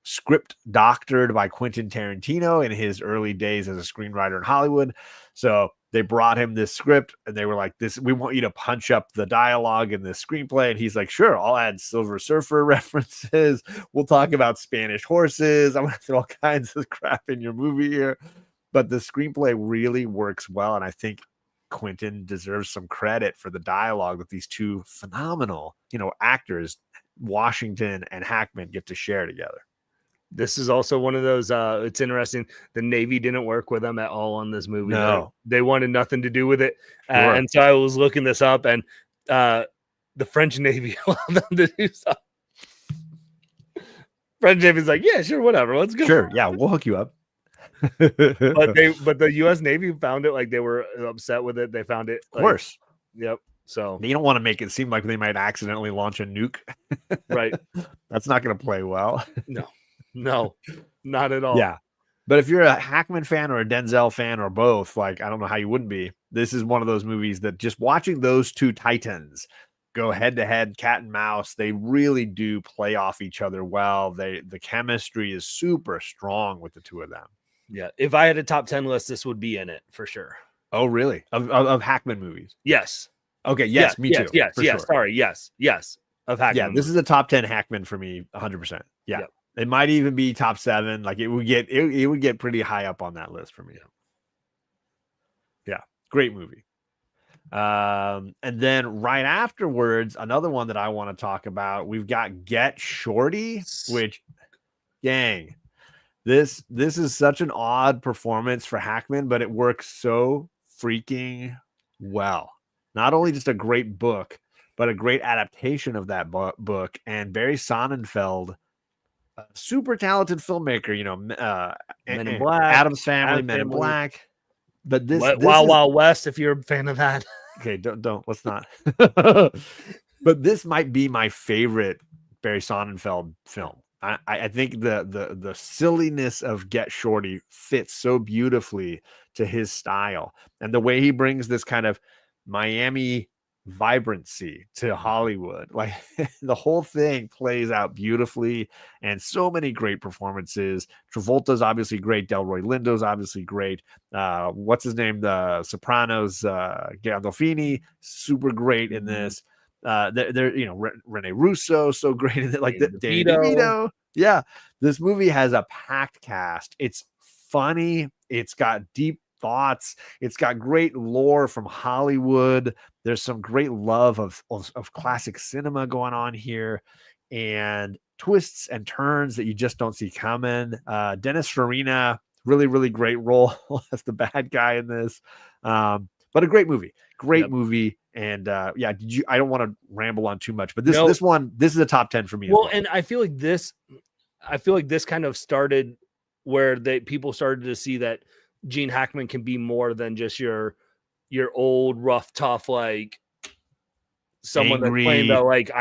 script doctored by Quentin Tarantino in his early days as a screenwriter in Hollywood. So they brought him this script and they were like, we want you to punch up the dialogue in this screenplay. And he's like, sure, I'll add Silver Surfer references. We'll talk about Spanish horses. I'm going to throw all kinds of crap in your movie here. But the screenplay really works well. And I think Quentin deserves some credit for the dialogue that these two phenomenal, actors, Washington and Hackman, get to share together. This is also one of those, it's interesting. The Navy didn't work with them at all on this movie. No. They wanted nothing to do with it. Sure. And so I was looking this up, and the French Navy allowed them to do stuff. French Navy's like, yeah, sure, whatever. Let's go. Sure. Yeah, we'll hook you up. but the U.S. Navy found it, like they were upset with it. They found it, of course. Yep. So You don't want to make it seem like they might accidentally launch a nuke. right. That's not going to play well. No, not at all. Yeah. But if you're a Hackman fan or a Denzel fan or both, like, I don't know how you wouldn't be. This is one of those movies that just watching those two titans go head to head, cat and mouse, they really do play off each other well. The chemistry is super strong with the two of them. Yeah. If I had a top 10 list, this would be in it for sure. Oh, really? Of Hackman movies? Yes. Okay. Yes. Me too. Yes. For Yes. sure. Sorry. Yes. Yes. Of Hackman. Yeah. This is a top 10 Hackman for me. 100%. Yeah. Yep. It might even be top 7. Like it would get pretty high up on that list for me. Yeah. Great movie. And then right afterwards, another one that I want to talk about, we've got Get Shorty, which, gang, this is such an odd performance for Hackman, but it works so freaking well. Not only just a great book, but a great adaptation of that book. And Barry Sonnenfeld, a super talented filmmaker, Men in Black, Addams Family, Addams Men in Family. Black. But this Wild is, Wild West, if you're a fan of that. okay, don't let's not. But this might be my favorite Barry Sonnenfeld film. I think the silliness of Get Shorty fits so beautifully to his style, and the way he brings this kind of Miami vibrancy to Hollywood. Like the whole thing plays out beautifully, and so many great performances. Travolta's obviously great. Delroy Lindo's obviously great. What's his name? The Sopranos, Gandolfini, super great in this. They're Rene Russo, so great in it. Like Danny DeVito. Yeah, this movie has a packed cast. It's funny. It's got deep thoughts. It's got great lore from Hollywood. There's some great love of classic cinema going on here, and twists and turns that you just don't see coming. Dennis Farina, really, really great role as the bad guy in this. But a great movie. Movie. And I don't want to ramble on too much, but this is a top 10 for me. Well, and I feel like this kind of started where people started to see that Gene Hackman can be more than just your old rough, tough, like someone Angry. that's playing the like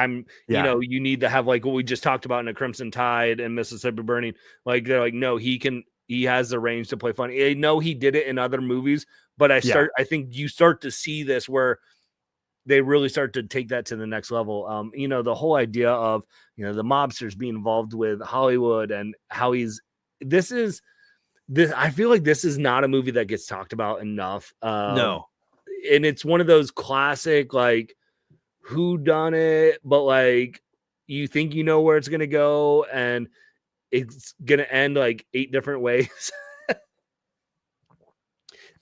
you need to have like what we just talked about in A Crimson Tide and Mississippi Burning. Like they're like, no, he has the range to play funny. I know he did it in other movies, but I think you start to see this where they really start to take that to the next level. The whole idea of, the mobsters being involved with Hollywood and how I feel like this is not a movie that gets talked about enough. No. And it's one of those classic, like, who done it, but like, you think you know where it's going to go and it's going to end like 8 different ways.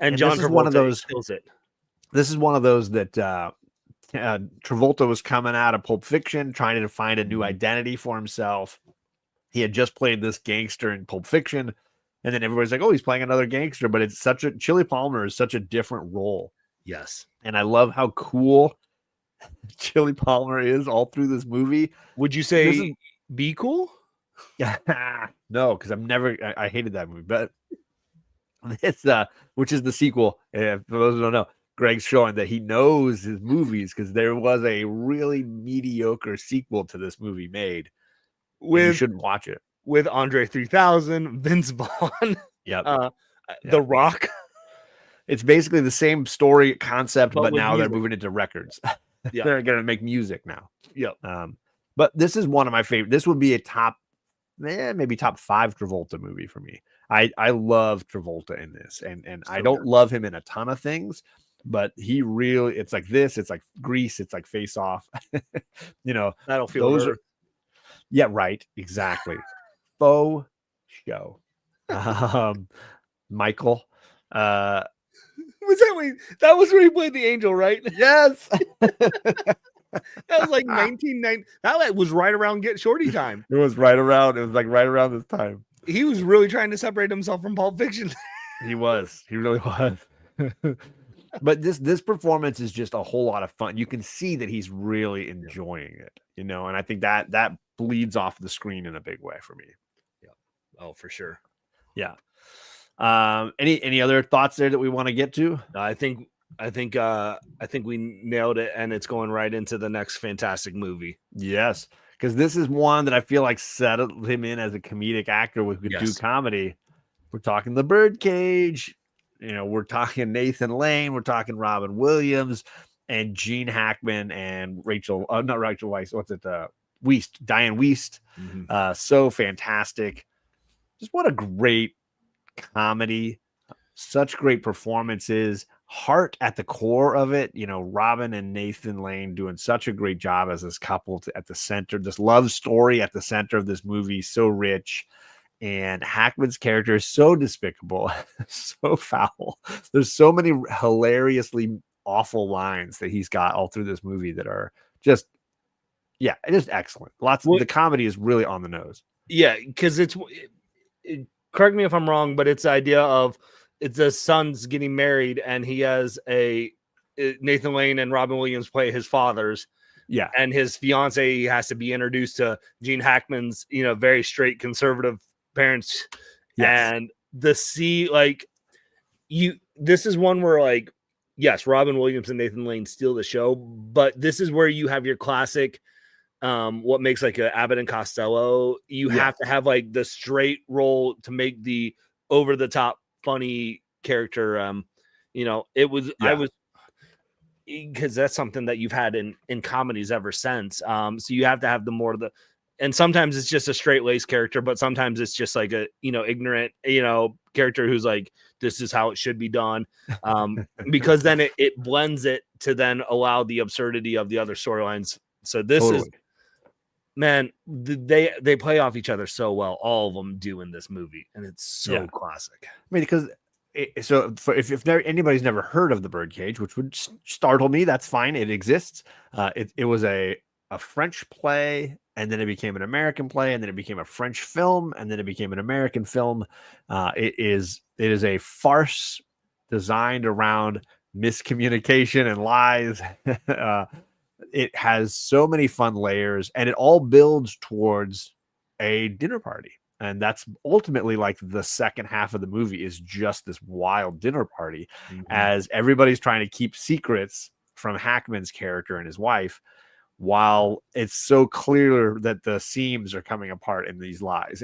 and John Travolta kills it. This is one of those that Travolta was coming out of Pulp Fiction, trying to find a new identity for himself. He had just played this gangster in Pulp Fiction, and then everybody's like, "Oh, he's playing another gangster." But it's Chili Palmer is such a different role. Yes, and I love how cool Chili Palmer is all through this movie. Would you say be cool? Yeah, no, because I hated that movie, but it's which is the sequel. For those who don't know, Greg's showing that he knows his movies because there was a really mediocre sequel to this movie made. You shouldn't watch it. With Andre 3000, Vince Vaughn, The Rock. It's basically the same story concept, but now music. They're moving into records. Yeah. They're going to make music now. Yep. But this is one of my favorite. This would be a maybe top 5 Travolta movie for me. I love Travolta in this, and I don't love him in a ton of things, but he really, it's like this, it's like Grease, it's like Face Off. That'll feel those are. Yeah, right. Exactly. Faux show. Michael. That was where he played the angel, right? Yes. That was like 1990. That was right around Get Shorty time. It was right around this time. He was really trying to separate himself from Pulp Fiction. He really was. But this performance is just a whole lot of fun. You can see that he's really enjoying it, and I think that bleeds off the screen in a big way for me. Yeah. Oh, for sure. Yeah. Any other thoughts there that we want to get to? I think I think we nailed it, and it's going right into the next fantastic movie. Yes, because this is one that I feel like settled him in as a comedic actor who could do Yes. comedy. We're talking The Birdcage. We're talking Nathan Lane. We're talking Robin Williams and Gene Hackman and not Rachel Weisz. What's it? Wiest, Diane Wiest. Mm-hmm. So fantastic. Just what a great comedy. Such great performances. Heart at the core of it. Robin and Nathan Lane doing such a great job as this couple at the center. This love story at the center of this movie. So rich. And Hackman's character is so despicable, so foul. There's so many hilariously awful lines that he's got all through this movie that are just excellent. The comedy is really on the nose. Yeah, because correct me if I'm wrong, but it's the idea of it's the son's getting married, and he has Nathan Lane and Robin Williams play his fathers. Yeah, and his fiance has to be introduced to Gene Hackman's, very straight conservative parents. Yes. And this is one where yes, Robin Williams and Nathan Lane steal the show, but this is where you have your classic what makes like a Abbott and Costello. You have to have the straight role to make the over the top funny character. It was I was because that's something that you've had in comedies ever since. So you have to have and sometimes it's just a straight laced character, but sometimes it's just like a, ignorant, character who's like, this is how it should be done. Because then it blends it to then allow the absurdity of the other storylines. So this is, man, they play off each other so well. All of them do in this movie. And it's so classic. I mean, because if anybody's never heard of The Birdcage, which would startle me, that's fine. It exists. It was a French play, and then it became an American play, and then it became a French film, and then it became an American film. It is a farce designed around miscommunication and lies. It has so many fun layers, and it all builds towards a dinner party. And that's ultimately the second half of the movie is just this wild dinner party, as everybody's trying to keep secrets from Hackman's character and his wife, while it's so clear that the seams are coming apart in these lies.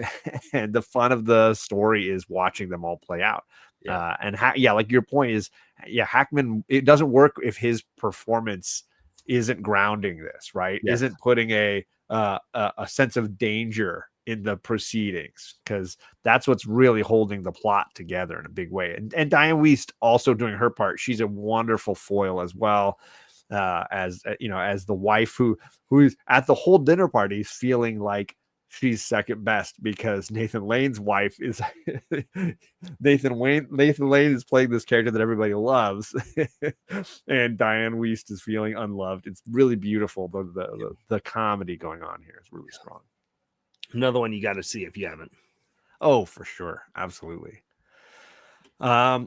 And the fun of the story is watching them all play out. Like your point is, Hackman, it doesn't work if his performance isn't grounding this, right? Isn't putting a sense of danger in the proceedings, because that's what's really holding the plot together in a big way. And Diane Wiest also doing her part. She's a wonderful foil as well, as the wife who's at the whole dinner party feeling like she's second best, because Nathan Lane's wife is Nathan Lane is playing this character that everybody loves, and Diane Wiest is feeling unloved. It's really beautiful. The comedy going on here is really strong. Another one you got to see if you haven't. Oh, for sure. Absolutely.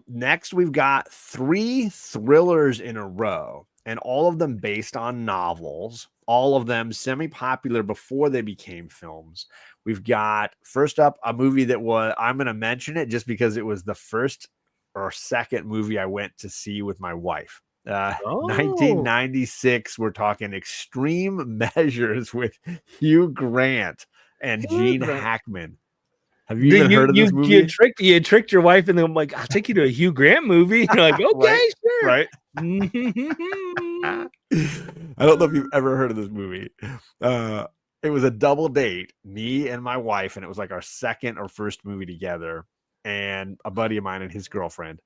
Next, we've got 3 thrillers in a row, and all of them based on novels, all of them semi-popular before they became films. We've got, first up, a movie that I'm going to mention it just because it was the first or second movie I went to see with my wife. 1996, we're talking Extreme Measures with Hugh Grant and Gene Hackman. Have you even heard of this movie? You tricked your wife, and then I'm like, I'll take you to a Hugh Grant movie. You're like, okay, sure. Right. I don't know if you've ever heard of this movie. It was a double date, me and my wife, and it was like our second or first movie together, and a buddy of mine and his girlfriend.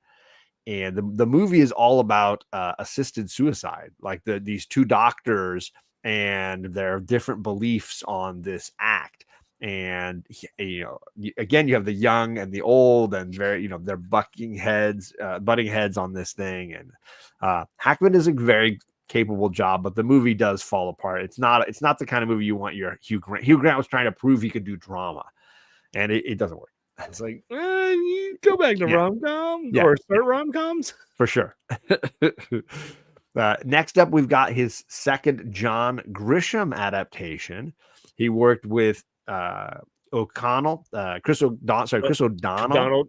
And the movie is all about assisted suicide, like these 2 doctors and their different beliefs on this act. And again, you have the young and the old, and very, they're butting heads on this thing. And Hackman does a very capable job, but the movie does fall apart. It's not the kind of movie you want your Hugh Grant. Hugh Grant was trying to prove he could do drama, and it doesn't work. It's like, you go back to rom-com or start rom-coms for sure. Next up, we've got his second John Grisham adaptation. He worked with O'Connell, Chris O'Donnell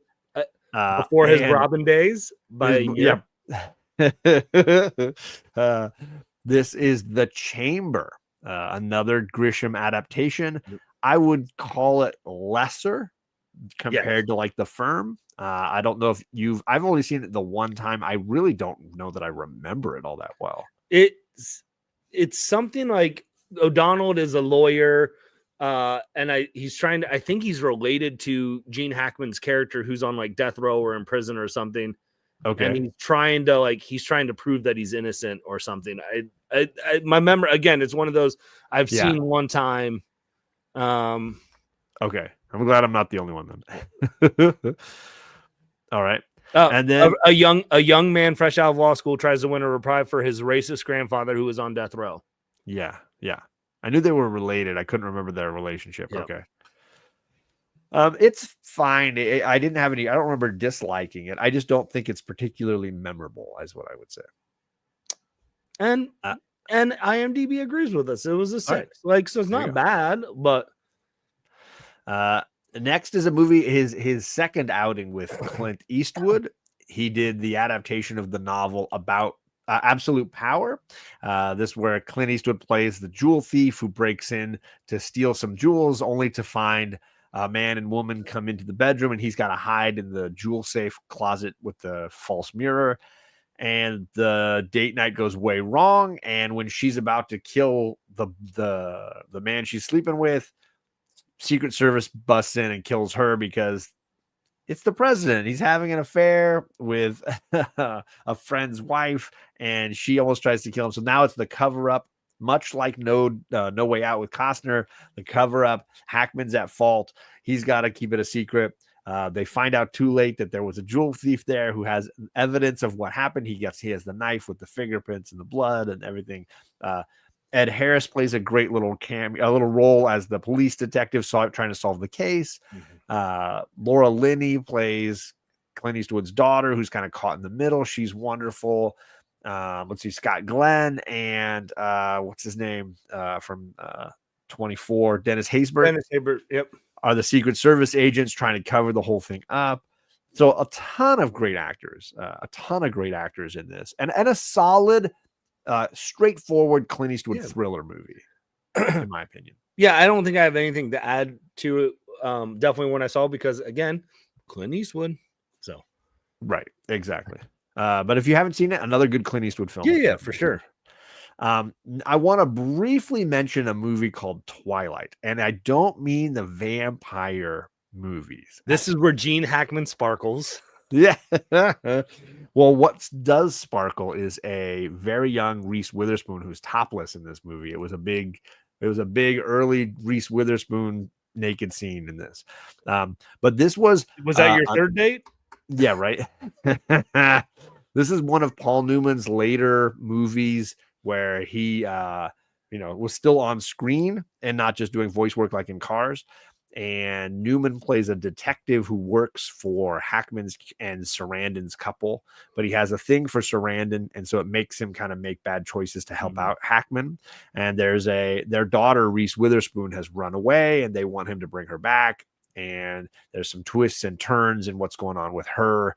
before his Robin days by This is The Chamber, another Grisham adaptation. I would call it lesser compared to like The Firm. I don't know if I've only seen it the one time. I really don't know that I remember it all that well. It's something like O'Donnell is a lawyer, and I think he's related to Gene Hackman's character who's on like death row or in prison or something. Okay. And he's trying to prove that he's innocent or something. My memory, again, it's one of those I've seen one time. Okay. I'm glad I'm not the only one then. All right. And then a young man fresh out of law school tries to win a reprieve for his racist grandfather who was on death row. Yeah. I knew they were related. I couldn't remember their relationship. Yep. Okay. It's fine. I don't remember disliking it. I just don't think it's particularly memorable, is what I would say. And IMDb agrees with us. It was a 6. Right. So it's not bad, but next is a movie, his second outing with Clint Eastwood. He did the adaptation of the novel about Absolute Power. This where Clint Eastwood plays the jewel thief who breaks in to steal some jewels, only to find a man and woman come into the bedroom, and he's got to hide in the jewel safe closet with the false mirror. And the date night goes way wrong. And when she's about to kill the man she's sleeping with, Secret Service busts in and kills her because it's the president. He's having an affair with a friend's wife, and she almost tries to kill him. So now it's the cover up, much like No Way Out with Costner. The cover up, Hackman's at fault. He's got to keep it a secret. They find out too late that there was a jewel thief there who has evidence of what happened. He has the knife with the fingerprints and the blood and everything. Ed Harris plays a great little role as the police detective trying to solve the case. Laura Linney plays Clint Eastwood's daughter, who's kind of caught in the middle. She's wonderful. Let's see, Scott Glenn and what's his name from 24, Dennis Haysbert. Yep. Are the Secret Service agents trying to cover the whole thing up. So a ton of great actors in this, and a solid, straightforward Clint Eastwood thriller movie, in my opinion. Yeah, I don't think I have anything to add to it. Definitely when I saw, because again, Clint Eastwood. So, right, exactly. But if you haven't seen it, another good Clint Eastwood film. Yeah, for sure. I want to briefly mention a movie called Twilight, and I don't mean the vampire movies. This is where Gene Hackman sparkles. Yeah. Well, what does sparkle is a very young Reese Witherspoon who's topless in this movie. It was a big early Reese Witherspoon naked scene in this. But this was that your third date? Yeah, right. This is one of Paul Newman's later movies where he was still on screen and not just doing voice work like in Cars. And Newman plays a detective who works for Hackman's and Sarandon's couple, but he has a thing for Sarandon, and so it makes him kind of make bad choices to help out Hackman. And their daughter Reese Witherspoon has run away, and they want him to bring her back. And there's some twists and turns in what's going on with her.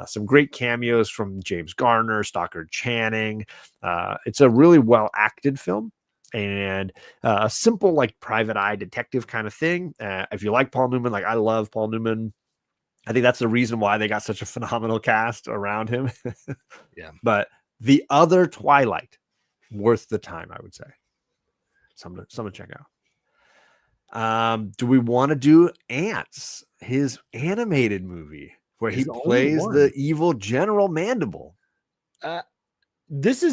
Some great cameos from James Garner, Stockard Channing. It's a really well acted film. And a simple, like, private eye detective kind of thing. If you like Paul Newman, like I love Paul Newman, I think that's the reason why they got such a phenomenal cast around him. Yeah. But the other Twilight, worth the time, I would say. Someone to check out. Do we want to do Ants, his animated movie where he plays the evil General Mandible? This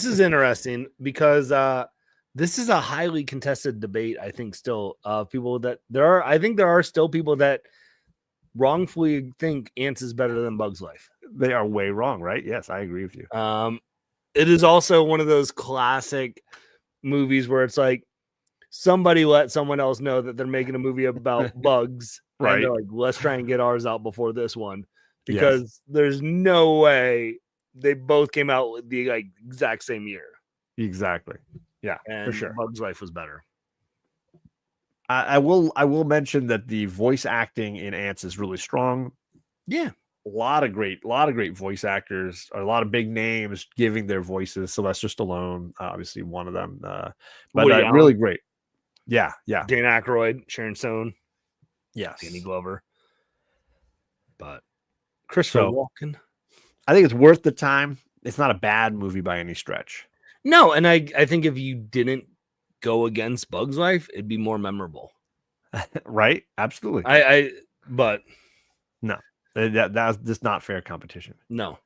is interesting because this is a highly contested debate. I think still people that there are still people that wrongfully think Ants is better than Bug's Life. They are way wrong, right? Yes, I agree with you. It is also one of those classic movies where it's like somebody let someone else know that they're making a movie about bugs, right? And they're like, let's try and get ours out before this one, because there's no way they both came out with the exact same year. Exactly. Yeah, and for sure. Bug's Life was better. I will mention that the voice acting in Ants is really strong. Yeah. a lot of great voice actors, a lot of big names giving their voices. Sylvester Stallone, obviously one of them, but Woody really Allen, great. Yeah, yeah, Dan Aykroyd, Sharon Stone, yes. Danny Glover, but Christopher So Walken. I think it's worth the time. It's not a bad movie by any stretch. No, and I think if you didn't go against Bug's Life, it'd be more memorable. Right? Absolutely. But no, that's just not fair competition. No.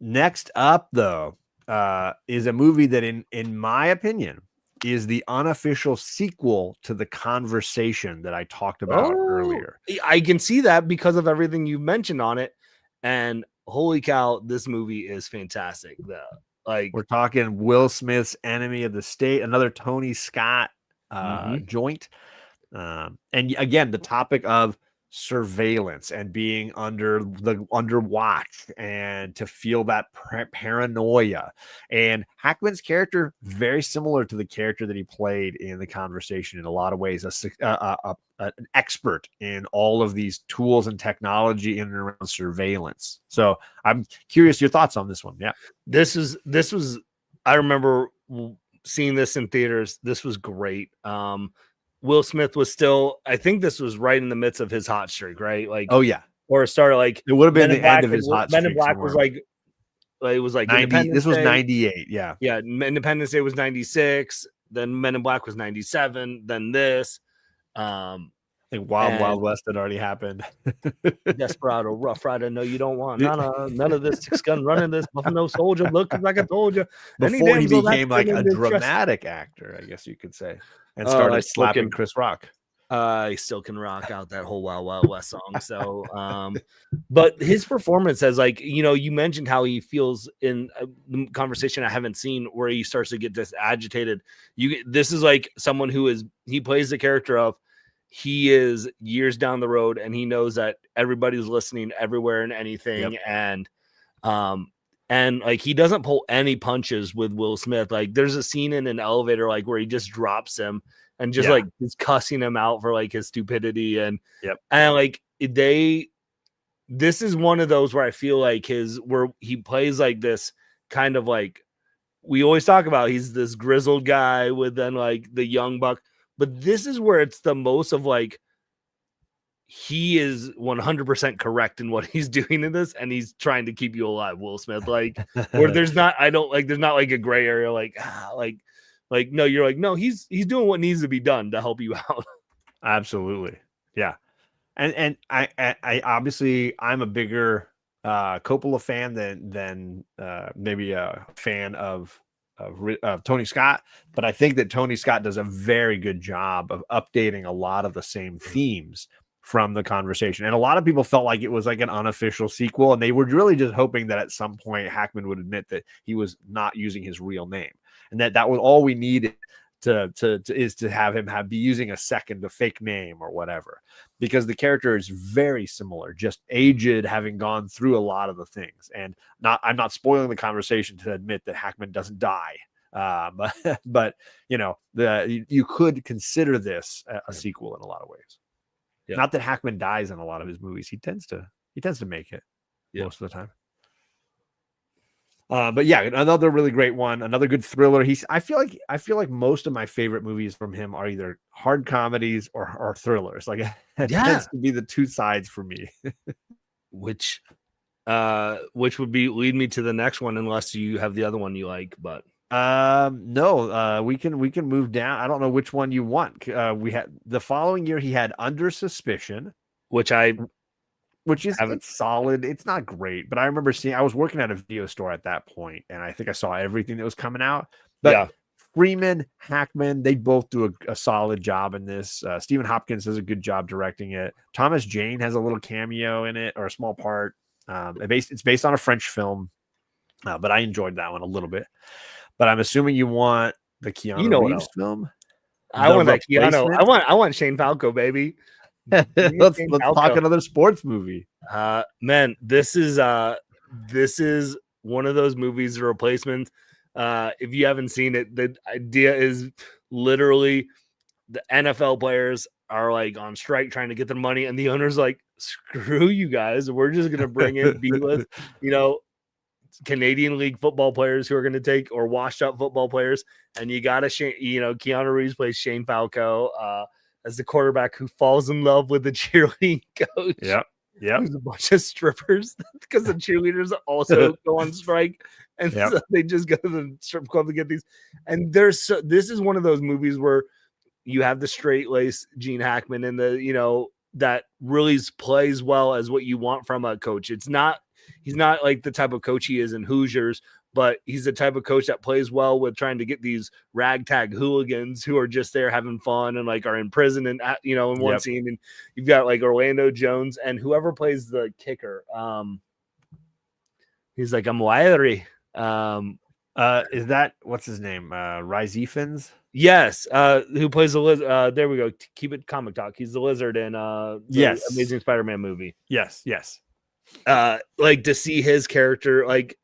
Next up, though, is a movie that, in my opinion, is the unofficial sequel to The Conversation that I talked about earlier. I can see that because of everything you mentioned on it. And holy cow, this movie is fantastic. We're talking Will Smith's Enemy of the State, another Tony Scott joint. And again, the topic of surveillance and being under watch and to feel that paranoia. And Hackman's character, very similar to the character that he played in The Conversation in a lot of ways, an expert in all of these tools and technology in and around surveillance. So I'm curious your thoughts on this one. Yeah, this was I remember seeing this in theaters. This was great. Will Smith was still, I think this was right in the midst of his hot streak, right? Like, oh yeah, or it started like it would have been the end of his hot streak. Men in Black was like it was like 90. This was 98. Yeah, yeah. Independence Day was 96. Then Men in Black was 97. Then this. I think Wild West had already happened. Desperado, Rough Rider. No, you don't want none of this. 6-gun running this Buffalo Soldier. Look, like I told you. Before he became like a dramatic actor, I guess you could say, and started slapping Chris Rock. I still can rock out that whole Wild Wild West song. So, but his performance as like, you mentioned how he feels in the Conversation I haven't seen where he starts to get this agitated. This is like someone he plays the character of, he is years down the road and he knows that everybody's listening everywhere and anything. Yep. And like, he doesn't pull any punches with Will Smith. Like there's a scene in an elevator, like where he just drops him and just like is cussing him out for like his stupidity. And like this is one of those where I feel like where he plays like this kind of like, we always talk about, he's this grizzled guy with then like the young buck. But this is where it's the most of like, he is 100% correct in what he's doing in this, and he's trying to keep you alive, Will Smith. Like, where there's not like a gray area, like no, you're like, no, he's doing what needs to be done to help you out. Absolutely, yeah. And I obviously I'm a bigger Coppola fan than maybe a fan of Tony Scott, but I think that Tony Scott does a very good job of updating a lot of the same themes from The Conversation. And a lot of people felt like it was like an unofficial sequel, and they were really just hoping that at some point Hackman would admit that he was not using his real name, and that was all we needed to have him be using a fake name or whatever, because the character is very similar, just aged, having gone through a lot of the things. And I'm not spoiling The Conversation to admit that Hackman doesn't die, but you could consider this a sequel in a lot of ways. Yep. Not that Hackman dies in a lot of his movies; he tends to make it most of the time. But yeah, another really great one, another good thriller. I feel like most of my favorite movies from him are either hard comedies or thrillers. Like it tends to be the two sides for me. which would lead me to the next one, unless you have the other one you like. But no, we can move down. I don't know which one you want. We had the following year he had Under Suspicion, which is it's solid. It's not great, but I remember I was working at a video store at that point, and I think I saw everything that was coming out. But Freeman, Hackman, they both do a solid job in this. Stephen Hopkins does a good job directing it. Thomas Jane has a little cameo in it, or a small part. It's based on a French film, but I enjoyed that one a little bit. But I'm assuming you want the Keanu Reeves film. I want that Keanu. I want Shane Falco, baby. let's talk another sports movie. Man, this is one of those movies, The Replacement. If you haven't seen it, the idea is literally the NFL players are like on strike trying to get their money, and the owner's like, screw you guys. We're just gonna bring in B-list, Canadian League football players who are going to take, or washed up football players, and you got to, Keanu Reeves plays Shane Falco as the quarterback who falls in love with the cheerleading coach. Yep. There's a bunch of strippers because the cheerleaders also go on strike, and so they just go to the strip club to get these. And this is one of those movies where you have the straight lace Gene Hackman and that really plays well as what you want from a coach. He's not like the type of coach he is in Hoosiers, but he's the type of coach that plays well with trying to get these ragtag hooligans who are just there having fun and like are in prison and in one scene. And you've got like Orlando Jones and whoever plays the kicker. He's like, I'm wiry. Is that what's his name? Rise Ephens? Yes. Who plays the lizard? There we go. Keep it comic talk. He's the lizard in the Amazing Spider-Man movie. Yes. Like to see his character, like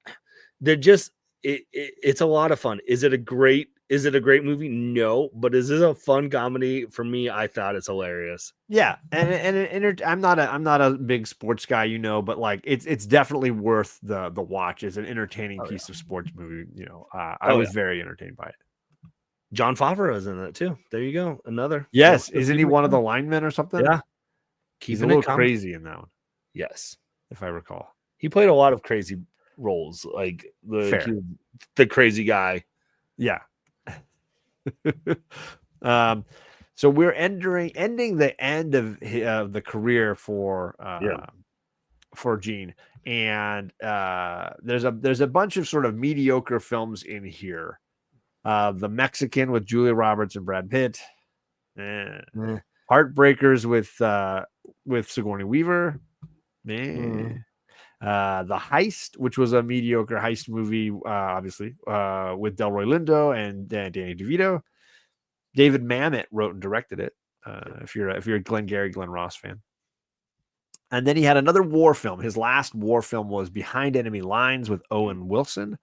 they're just it's a lot of fun. Is it a great movie? No, but is this a fun comedy? For me, I thought it's hilarious. Yeah, and I'm not a big sports guy, but like it's definitely worth the watch. It's an entertaining piece of sports movie. I was very entertained by it. John Favreau is in it too. There you go, another. Yes, isn't he one of the linemen or something? Yeah, he's a little crazy in that one. Yes, if I recall, he played a lot of crazy roles, like the crazy guy. Yeah. So we're ending the end of the career for Gene, and there's a bunch of sort of mediocre films in here. The Mexican with Julia Roberts and Brad Pitt, Heartbreakers with Sigourney Weaver, The Heist, which was a mediocre heist movie, obviously, with Delroy Lindo and Danny DeVito. David Mamet wrote and directed it. If you're a Glenn Ross fan. And then he had another war film. His last war film was Behind Enemy Lines with Owen Wilson.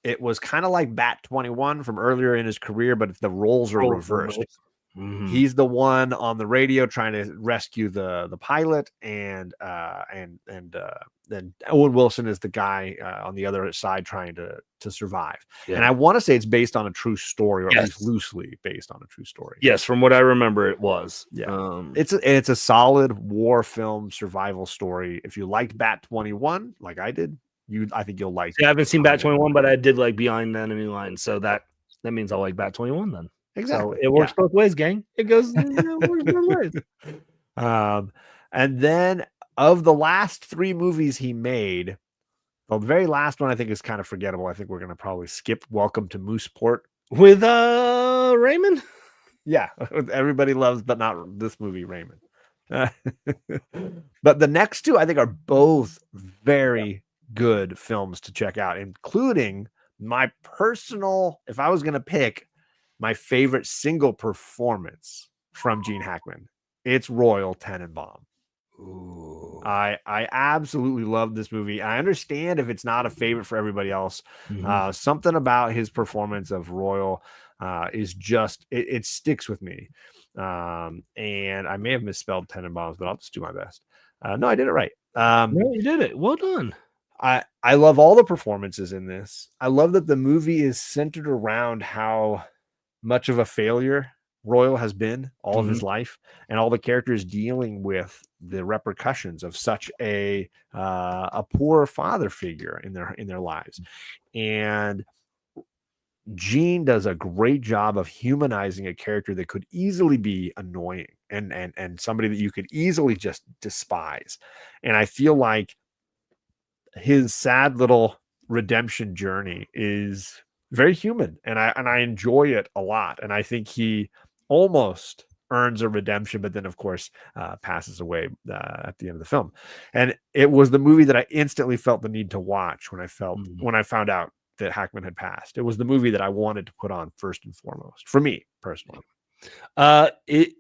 It was kind of like Bat 21 from earlier in his career, but the roles are reversed. Mm-hmm. He's the one on the radio trying to rescue the pilot, and then Owen Wilson is the guy on the other side trying to survive. Yeah. And I want to say it's based on a true story, or at least loosely based on a true story. Yes, from what I remember, it was. Yeah, it's a solid war film survival story. If you liked Bat 21, like I did, I think you'll like. I haven't seen Bat 21, but I did like Behind the Enemy Lines, so that means I'll like Bat 21 then. Exactly. So it works both ways, gang. It goes works both ways. And then of the last 3 movies he made, the very last one I think is kind of forgettable. I think we're going to probably skip Welcome to Mooseport with Raymond. Yeah, everybody loves, but not this movie, Raymond. But the next 2 I think are both very good films to check out, including my personal, if I was going to pick my favorite single performance from Gene Hackman, it's Royal Tenenbaum. Ooh. I absolutely love this movie. I understand if it's not a favorite for everybody else. Mm-hmm. Something about his performance of Royal is just, it sticks with me. And I may have misspelled Tenenbaums, but I'll just do my best. No, I did it right. No, you did it. Well done. I love all the performances in this. I love that the movie is centered around how much of a failure Royal has been all of his life, and all the characters dealing with the repercussions of such a poor father figure in their lives. And Gene does a great job of humanizing a character that could easily be annoying and somebody that you could easily just despise. And I feel like his sad little redemption journey is very human, and I enjoy it a lot. And I think he almost earns a redemption, but then of course passes away at the end of the film. And it was the movie that I instantly felt the need to watch when I found out that Hackman had passed. It was the movie that I wanted to put on first and foremost for me personally. It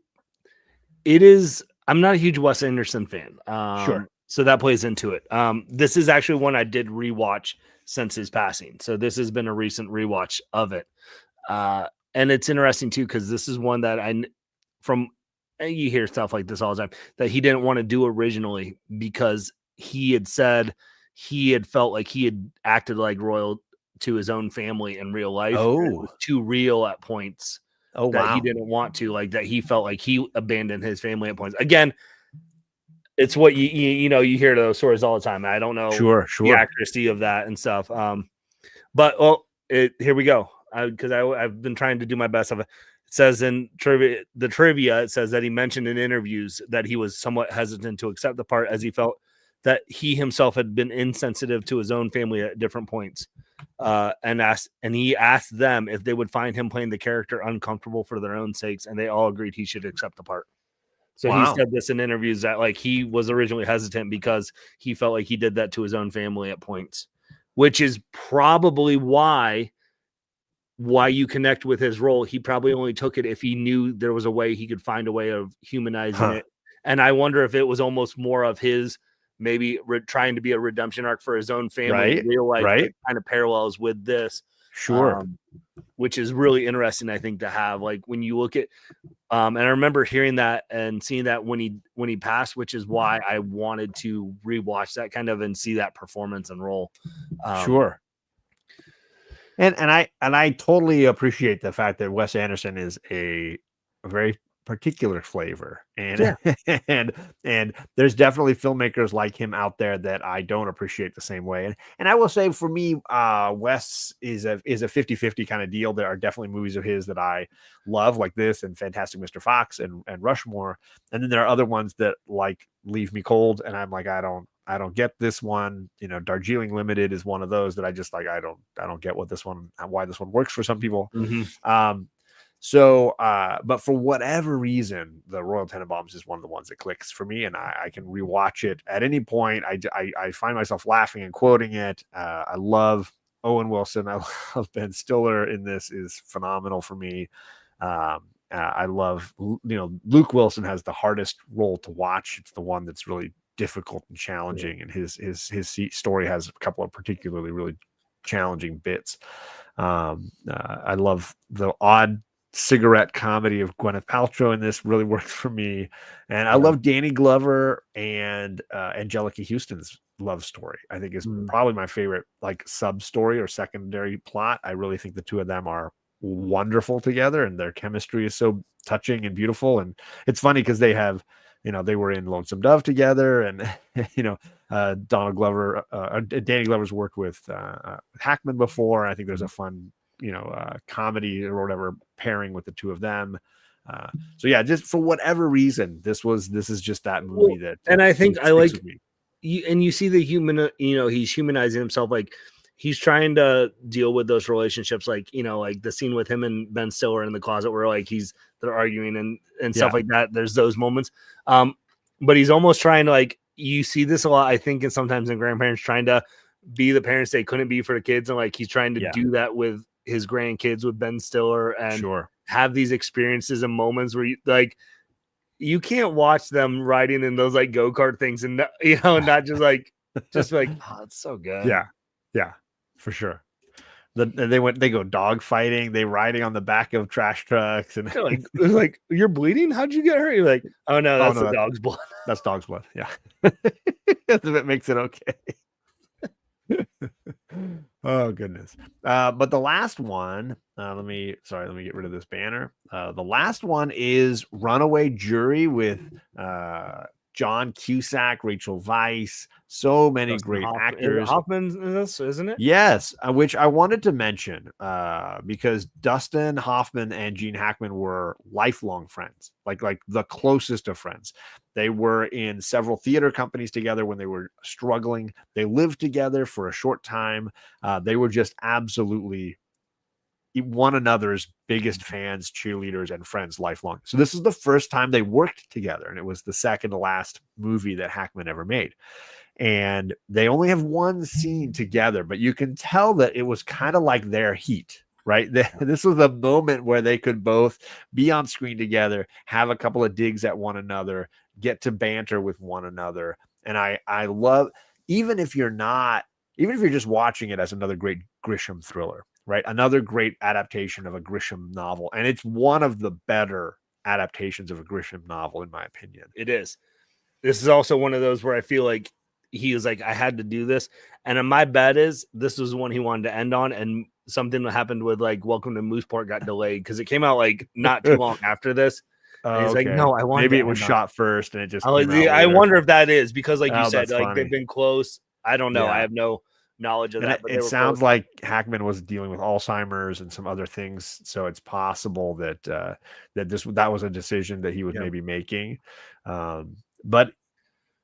is. I'm not a huge Wes Anderson fan. Sure. So that plays into it. This is actually one I did rewatch since his passing. So this has been a recent rewatch of it. And it's interesting too, because this is one that from and you hear stuff like this all the time, that he didn't want to do originally because he had said he had felt like he had acted like royal to his own family in real life. It was too real at points. Oh, that wow. he didn't want to, like, that he felt like he abandoned his family at points. Again, it's what you know, you hear those stories all the time. I don't know Sure. the accuracy of that and stuff. But here we go. Because I've been trying to do my best of it. It says in the trivia, it says that he mentioned in interviews that he was somewhat hesitant to accept the part as he felt that he himself had been insensitive to his own family at different points. And he asked them if they would find him playing the character uncomfortable for their own sakes, and they all agreed he should accept the part. So he said this in interviews that, like, he was originally hesitant because he felt like he did that to his own family at points, which is probably why you connect with his role. He probably only took it if he knew there was a way he could find a way of humanizing it. And I wonder if it was almost more of his maybe trying to be a redemption arc for his own family in real life, kind of parallels with this. Sure. Which is really interesting, I think, to have, like, when you look at and I remember hearing that and seeing that when he passed, which is why I wanted to rewatch that kind of and see that performance and role. Sure. And I totally appreciate the fact that Wes Anderson is a very particular flavor, and and there's definitely filmmakers like him out there that I don't appreciate the same way. And I will say, for me, Wes is a 50-50 kind of deal. There are definitely movies of his that I love, like this and Fantastic Mr. Fox and Rushmore, and then there are other ones that, like, leave me cold, and I'm like, I don't get this one. You know, Darjeeling Limited is one of those that I just, like, I don't get why this one works for some people. So, but for whatever reason, the Royal Tenenbaums is one of the ones that clicks for me, and I can rewatch it at any point. I find myself laughing and quoting it. I love Owen Wilson. I love Ben Stiller in this, is phenomenal for me. I love, Luke Wilson has the hardest role to watch. It's the one that's really difficult and challenging, and his story has a couple of particularly really challenging bits. I love the odd cigarette comedy of Gwyneth Paltrow in this, really works for me. And I love Danny Glover and Angelica Houston's love story. I think is probably my favorite, like, sub story or secondary plot. I really think the two of them are wonderful together, and their chemistry is so touching and beautiful. And it's funny because they have, they were in Lonesome Dove together, and Danny Glover's worked with Hackman before. I think there's a fun comedy or whatever pairing with the two of them. So yeah, just for whatever reason, this is just that movie that, and I think I like you, and you see the human, he's humanizing himself, like he's trying to deal with those relationships, like, like the scene with him and Ben Stiller in the closet where, like, they're arguing and stuff like that. There's those moments. But he's almost trying to, like, you see this a lot, I think, and sometimes in grandparents trying to be the parents they couldn't be for the kids. And, like, he's trying to do that with his grandkids with Ben Stiller, and have these experiences and moments where you can't watch them riding in those, like, go-kart things and, not just like, oh, it's so good. Yeah, for sure. They go dog fighting, they riding on the back of trash trucks, and like, you're bleeding? How'd you get hurt? You're like, oh no, that's the dog's blood. That's dog's blood. Yeah. That makes it okay. Oh goodness. But the last one, let me get rid of this banner. The last one is Runaway Jury with John Cusack, Rachel Weisz, so many great actors. Hoffman in this, isn't it? Yes, which I wanted to mention because Dustin Hoffman and Gene Hackman were lifelong friends, like the closest of friends. They were in several theater companies together when they were struggling. They lived together for a short time. They were just absolutely one another's biggest fans, cheerleaders, and friends lifelong. So this is the first time they worked together, and it was the second to last movie that Hackman ever made. And they only have one scene together, but you can tell that it was kind of like their heat, right? This was a moment where they could both be on screen together, have a couple of digs at one another, get to banter with one another. And I love, even if you're just watching it as another great Grisham thriller, right? Another great adaptation of a Grisham novel. And it's one of the better adaptations of a Grisham novel, in my opinion. It is. This is also one of those where I feel like he was like, I had to do this. And my bet is this was one he wanted to end on. And something that happened with like Welcome to Mooseport got delayed because it came out like not too long after this. And he's like, no, I want maybe it was shot first and it just I came out I later. wonder if that is because like you Oh, said, that's like funny. they've been close. I don't know. Yeah. I have no knowledge of and that. But it sounds like Hackman was dealing with Alzheimer's and some other things, so it's possible that that was a decision that he was maybe making. But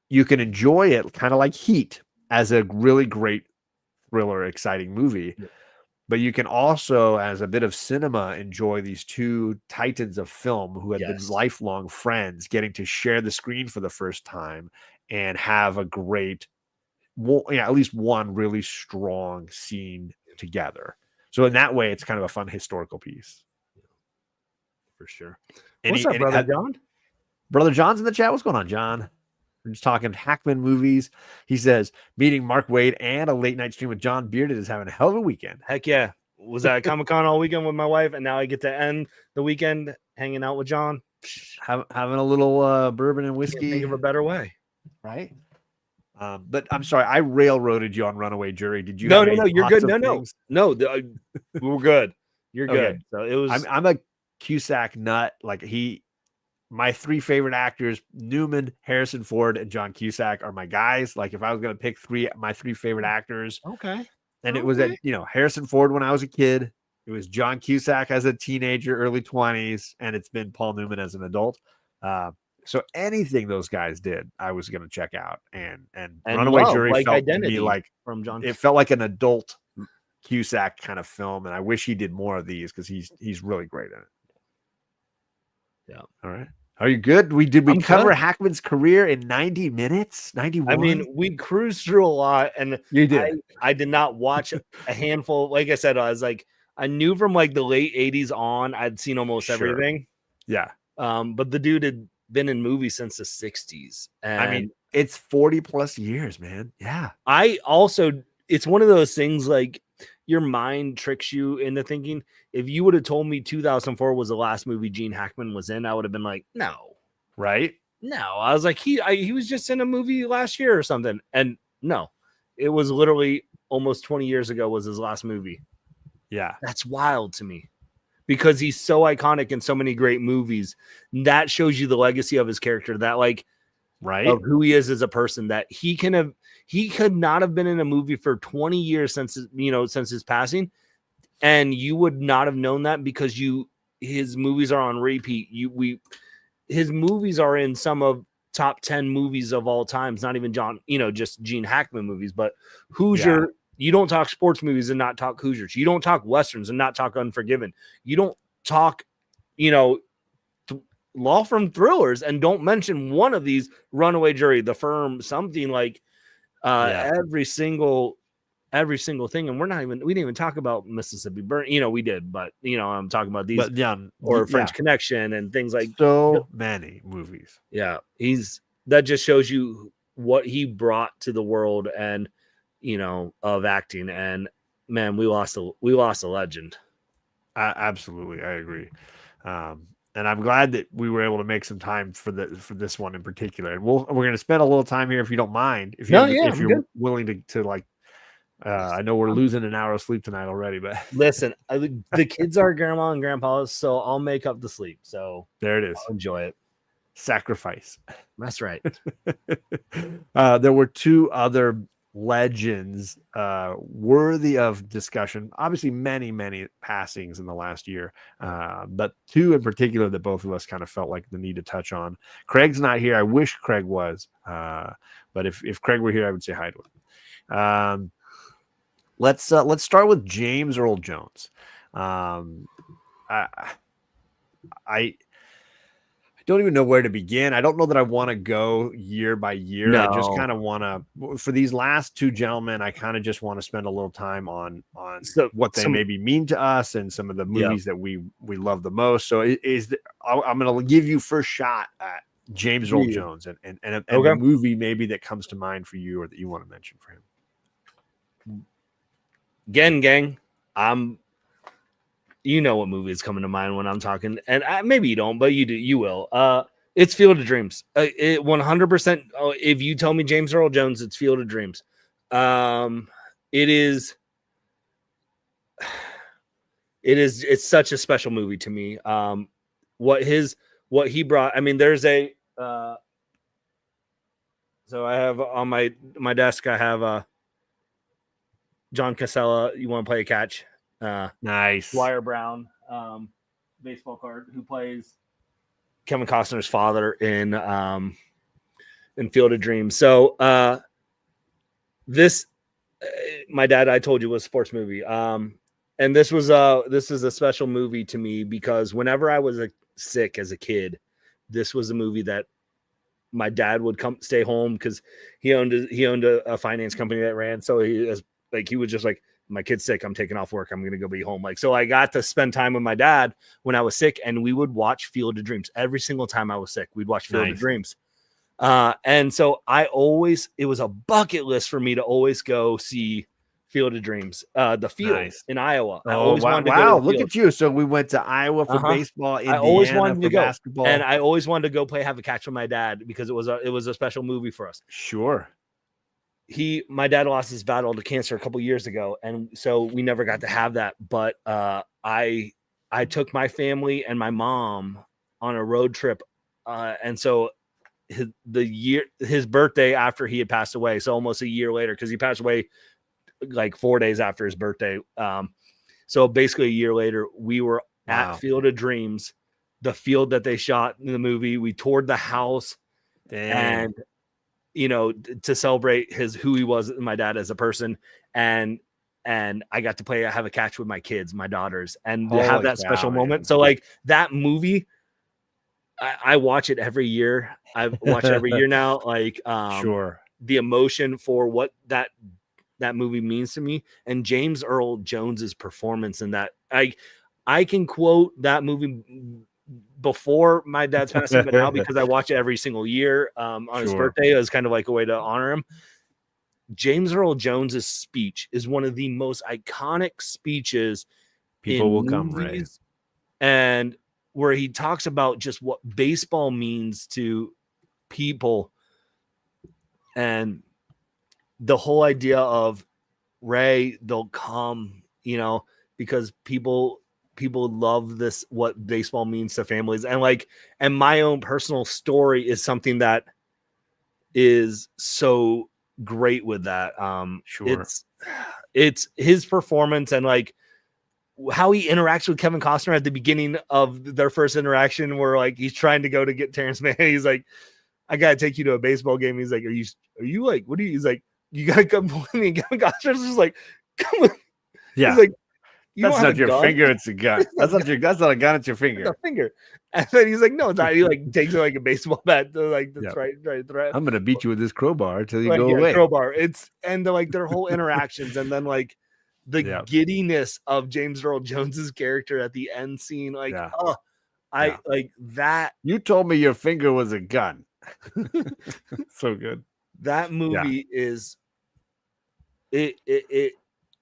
you can enjoy it kind of like Heat as a really great thriller, exciting movie. Yeah. But you can also, as a bit of cinema, enjoy these two titans of film who had been lifelong friends getting to share the screen for the first time and have a great, at least one really strong scene together. So in that way, it's kind of a fun historical piece. For sure. What's up, Brother John? Brother John's in the chat. What's going on, John? We're just talking Hackman movies. He says, meeting Mark Waid and a late night stream with John Bearded is having a hell of a weekend. Heck yeah. Was at Comic-Con all weekend with my wife, and now I get to end the weekend hanging out with John. Having a little bourbon and whiskey. Can't think of a better way. Right? But I'm sorry, I railroaded you on Runaway Jury. Did you? No, you're good. No, we're good. You're good. Okay. So it was. I'm a Cusack nut. Like my three favorite actors, Newman, Harrison Ford, and John Cusack, are my guys. Like if I was gonna pick my three favorite actors, okay. And it was Harrison Ford when I was a kid. It was John Cusack as a teenager, early 20s, and it's been Paul Newman as an adult. So anything those guys did, I was going to check out. And Runaway Jury like felt Identity to me like from John. It felt like an adult Cusack kind of film, and I wish he did more of these because he's really great in it. Yeah. All right. Are you good? We cover Hackman's career in 90 minutes? 91? I mean, we cruised through a lot, and you did. I did not watch a handful. Like I said, I knew from like the late 80s on, I'd seen almost everything. Yeah. But the dude had been in movies since the 60s. And I mean, it's 40 plus years, man. Yeah. It's one of those things like your mind tricks you into thinking. If you would have told me 2004 was the last movie Gene Hackman was in, I would have been like, no. Right? No. I was like, he was just in a movie last year or something. And no, it was literally almost 20 years ago was his last movie. Yeah. That's wild to me because he's so iconic in so many great movies. That shows you the legacy of his character, that like, right, of who he is as a person, that he could not have been in a movie for 20 years since his passing. And you would not have known that because his movies are on repeat. His movies are in some of top 10 movies of all times, not even just Gene Hackman movies, but Hoosier. You don't talk sports movies and not talk Hoosiers. You don't talk Westerns and not talk Unforgiven. You don't talk, law firm thrillers and don't mention one of these, Runaway Jury, The Firm, something like every single thing. And we didn't even talk about Mississippi Burn. We did, but I'm talking about these, or French Connection and things like so many movies. Yeah. That just shows you what he brought to the world and, of acting. And man, we lost a legend. Absolutely. I agree. And I'm glad that we were able to make some time for this one in particular. And we're going to spend a little time here if you don't mind. If you're willing to like, I know we're losing an hour of sleep tonight already, but listen, the kids are grandma and grandpa's, so I'll make up the sleep. So there it is. I'll enjoy it. Sacrifice. That's right. There were two other legends worthy of discussion. Obviously, many, many passings in the last year, but two in particular that both of us kind of felt like the need to touch on. Craig's not here. I wish Craig was, but if Craig were here, I would say hi to him. Let's start with James Earl Jones. I don't even know where to begin. I don't know that I want to go year by year. No. I just kind of want to, for these last two gentlemen, I kind of just want to spend a little time on what they maybe mean to us and some of the movies that we love the most. So I'm going to give you first shot at James Earl Jones and a movie maybe that comes to mind for you or that you want to mention for him. Again, gang, I'm you know what movie is coming to mind when I'm talking, and maybe you don't, but you do. You will. It's Field of Dreams. It 100%. If you tell me James Earl Jones, it's Field of Dreams. It is. It's such a special movie to me. What he brought. I mean, there's a. So I have on my desk. I have John Casella. You want to play a catch? Nice. Dwyer Brown, baseball card, who plays Kevin Costner's father in Field of Dreams. So this, my dad, I told you, was a sports movie. And this is a special movie to me because whenever I was sick as a kid, this was a movie that my dad would stay home because he owned a finance company that ran. So he was just like, my kid's sick, I'm taking off work, I'm gonna go be home. Like, so I got to spend time with my dad when I was sick, and we would watch Field of Dreams every single time I was sick. We'd watch Field of Dreams. And so it was a bucket list for me to always go see Field of Dreams, the field in Iowa. I always wanted to go to the look field. at you. So we went to Iowa for baseball, Indiana I always wanted to go. basketball. And I always wanted to go have a catch with my dad because it was a special movie for us. Sure. My dad lost his battle to cancer a couple years ago, and so we never got to have that. But I took my family and my mom on a road trip, and so his birthday after he had passed away, so almost a year later, because he passed away like 4 days after his birthday. So basically a year later, we were at Field of Dreams, the field that they shot in the movie. We toured the house. And to celebrate who he was, my dad as a person, and I got to have a catch with my kids, my daughters, and to have that special moment. So like that movie, I watch it every year. I watch it every year now. Like, sure, the emotion for what that movie means to me, and James Earl Jones's performance in that. I can quote that movie before my dad's passing, but now because I watch it every single year on his birthday, as kind of like a way to honor him. James Earl Jones's speech is one of the most iconic speeches people will come, right? And where he talks about just what baseball means to people, and the whole idea of Ray, they'll come, because people love this, what baseball means to families. And my own personal story is something that is so great with that. It's his performance and like how he interacts with Kevin Costner at the beginning of their first interaction, where like he's trying to go to get Terrence Mann. He's like, I gotta take you to a baseball game. He's like, are you like, what are you? He's like, you gotta come with me. Kevin Costner's just like, come with. Yeah. He's like, that's not your finger, it's a gun. That's not a gun, it's your finger. It's a finger. And then he's like, no, it's not. He like takes it like a baseball bat to like the threat. I'm gonna beat you with this crowbar until you go away. Crowbar. And like their whole interactions, and then like the giddiness of James Earl Jones's character at the end scene. Like, like that. You told me your finger was a gun. So good. That movie is it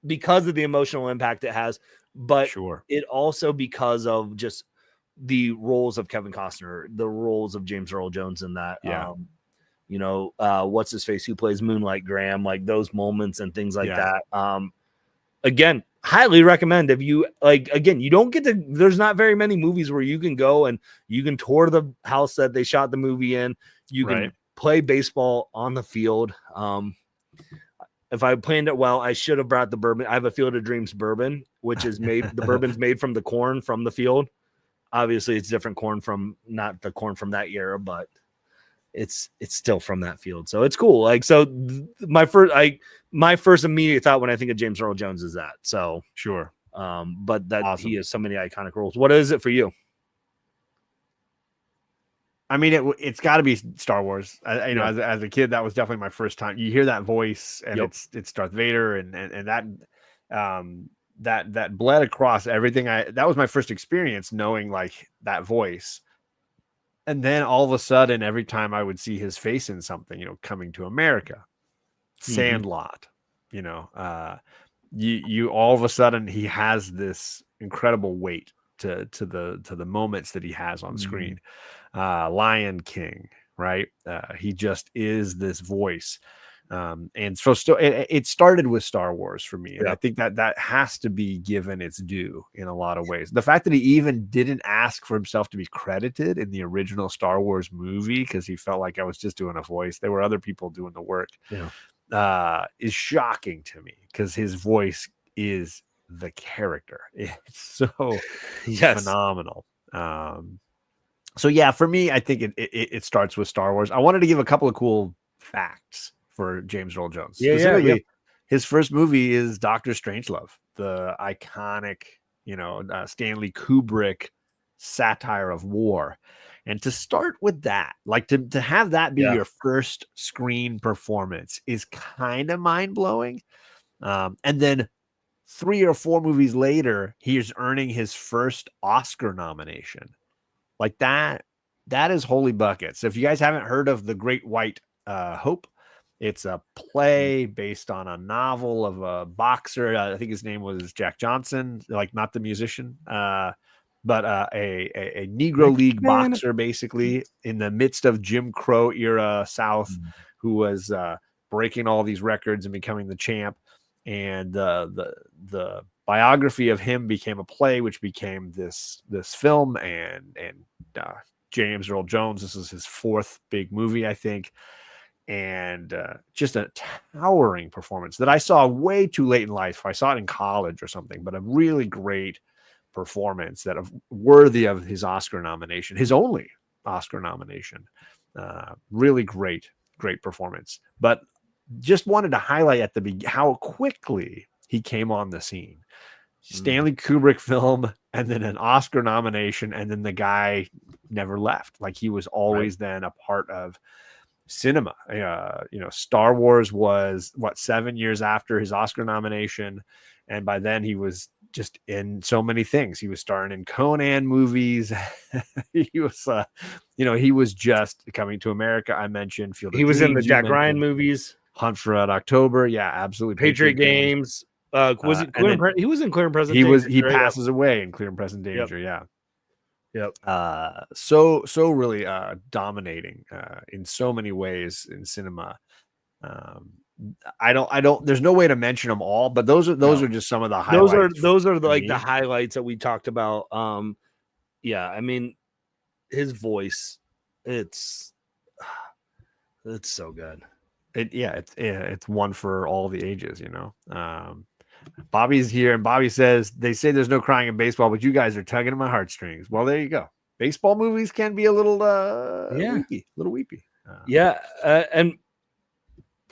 because of the emotional impact it has, but it also because of just the roles of Kevin Costner, the roles of James Earl Jones in that. What's his face, who plays Moonlight Graham, like those moments and things like that. Again, highly recommend. If you like, again, you don't get to, there's not very many movies where you can go and you can tour the house that they shot the movie in. You can play baseball on the field. If I planned it well, I should have brought the bourbon. I have a Field of Dreams bourbon, which is made, the bourbon's made from the corn from the field. Obviously it's different corn from, not the corn from that year, but it's still from that field. So it's cool. Like, so my first immediate thought when I think of James Earl Jones is that. So but that awesome. He has so many iconic roles. What is it for you? I mean, it's got to be Star Wars. As a kid, that was definitely my first time. You hear that voice, and it's Darth Vader, and that bled across everything. That was my first experience knowing like that voice. And then all of a sudden, every time I would see his face in something, Coming to America, Sandlot, you all of a sudden he has this incredible weight to the moments that he has on screen. Lion King, right? He just is this voice. And so it started with Star Wars for me. And I think that has to be given its due in a lot of ways. The fact that he even didn't ask for himself to be credited in the original Star Wars movie, because he felt like I was just doing a voice. There were other people doing the work. Is shocking to me, because his voice is the character. It's so phenomenal. So yeah, for me, I think it starts with Star Wars. I wanted to give a couple of cool facts for James Earl Jones. Specifically, his first movie is Dr. Strangelove, the iconic, Stanley Kubrick satire of war. And to start with that, like to have that be your first screen performance is kind of mind-blowing. And then 3 or 4 movies later, he's earning his first Oscar nomination. Like that is holy buckets. So if you guys haven't heard of The Great White Hope, it's a play based on a novel of a boxer. I think his name was Jack Johnson, like not the musician, but a Negro League boxer, basically in the midst of Jim Crow era South, who was breaking all these records and becoming the champ. And the biography of him became a play, which became this film. And James Earl Jones, this is his 4th big movie, I think. And just a towering performance that I saw way too late in life. I saw it in college or something, but a really great performance that worthy of his Oscar nomination, his only Oscar nomination. Really great performance. But just wanted to highlight at the beginning how quickly he came on the scene. Stanley Kubrick film, and then an Oscar nomination, and then the guy never left. Like he was always then a part of cinema. Star Wars was 7 years after his Oscar nomination, and by then he was just in so many things. He was starring in Conan movies. He was he was just Coming to America. I mentioned Field of He was Dreams, in the Jack Ryan movies, Hunt for Red October. Yeah, absolutely. Patriot Games. Was it Clear he was in Clear and Present Danger. He passes away in Clear and Present Danger. Yep. So really dominating in so many ways in cinema. I don't there's no way to mention them all, but those are just some of the highlights. Those are the highlights that we talked about. I mean, his voice, it's so good. It's one for all the ages, Bobby's here, and Bobby says they say there's no crying in baseball, but you guys are tugging at my heartstrings. Well, there you go. Baseball movies can be a little weepy. And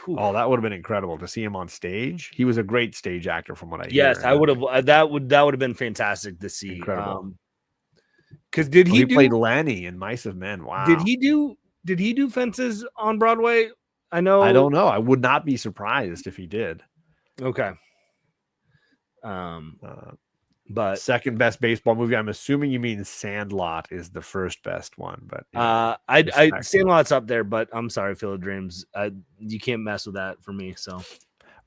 that would have been incredible to see him on stage. He was a great stage actor, from what I hear. Yes, I would have. That would have been fantastic to see. Incredible. Because he played Lenny in Mice of Men? Wow. Did he do Fences on Broadway? I don't know. I would not be surprised if he did. Okay. But second best baseball movie. I'm assuming you mean Sandlot is the first best one, but Sandlot's up there. But I'm sorry, Field of Dreams. You can't mess with that for me. So,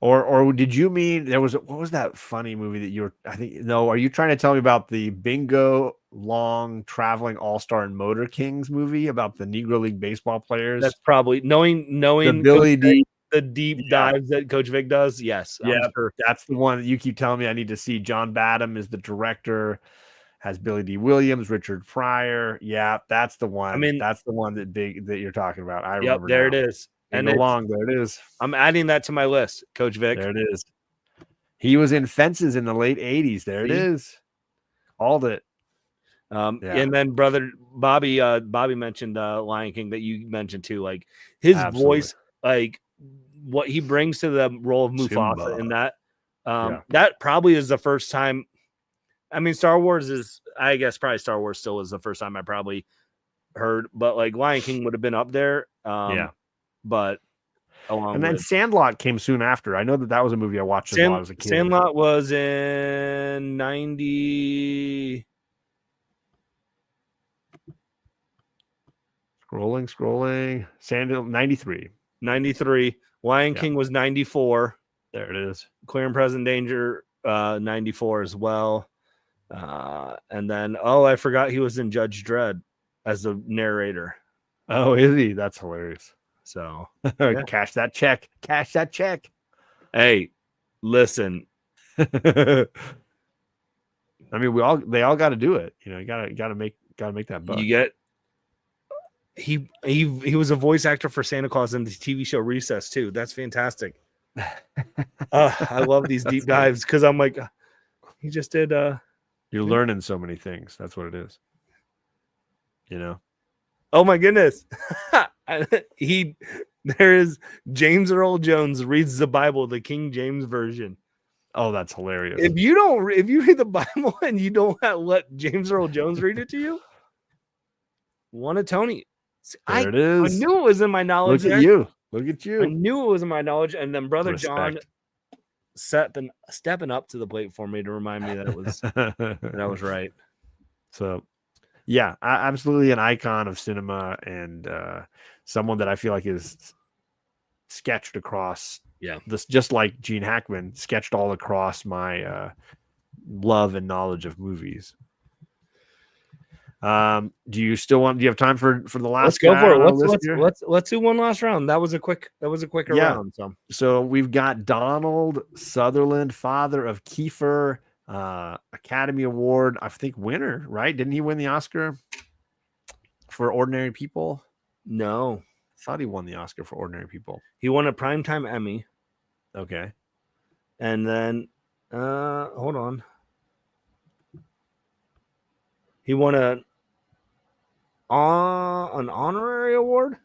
or did you mean what was that funny movie that are you trying to tell me about the Bingo Long Traveling All-Star and Motor Kings movie about the Negro League baseball players? That's probably knowing the Billy D. The deep dives that Coach Vic does. Yes. Yeah. Sure. That's the one that you keep telling me I need to see. John Badham is the director, has Billy D. Williams, Richard Pryor. Yeah. That's the one. I mean, that's the one that you're talking about. I remember. There it is. And along there it is. I'm adding that to my list. Coach Vic. There it is. He was in Fences in the late 80s. There it is. Called it. And then brother Bobby mentioned Lion King that you mentioned too. Like his voice, like what he brings to the role of Mufasa in that. That probably is the first time. I mean, Star Wars Star Wars still is the first time I probably heard, but like Lion King would have been up there. But Sandlot came soon after. I know that was a movie I watched a lot as a kid. Sandlot was in 90. Scrolling. Sandlot 93. 93. Lion King was 94. There it is. Clear and Present Danger 94 as well. And then I forgot he was in Judge Dredd as the narrator. Oh, is he? That's hilarious. So Cash that check. Cash that check. Hey, listen. I mean, they all got to do it. You know, you gotta make that buck. You get he was a voice actor for Santa Claus in the TV show Recess too. That's fantastic. I love these deep dives because I'm like, he just did. You're learning so many things. That's what it is. You know. Oh my goodness. There is James Earl Jones reads the Bible, the King James version. Oh, that's hilarious. If you read the Bible and you don't let James Earl Jones read it to you, won a Tony. There it is. I knew it was in my knowledge. Look at you. Look at you. I knew it was in my knowledge. And then Brother Respect. John stepping up to the plate for me to remind me that it was that I was right. So yeah, absolutely an icon of cinema and someone that I feel like is sketched across. Yeah, this just like Gene Hackman sketched all across my love and knowledge of movies. Do you have time for the last? Let's go for it. Let's do one last round. That was a quicker round. So we've got Donald Sutherland, father of Kiefer, Academy Award, I think winner, right? Didn't he win the Oscar for Ordinary People? No, I thought he won the Oscar for Ordinary People. He won a Primetime Emmy. Okay. And then hold on. He won an honorary award.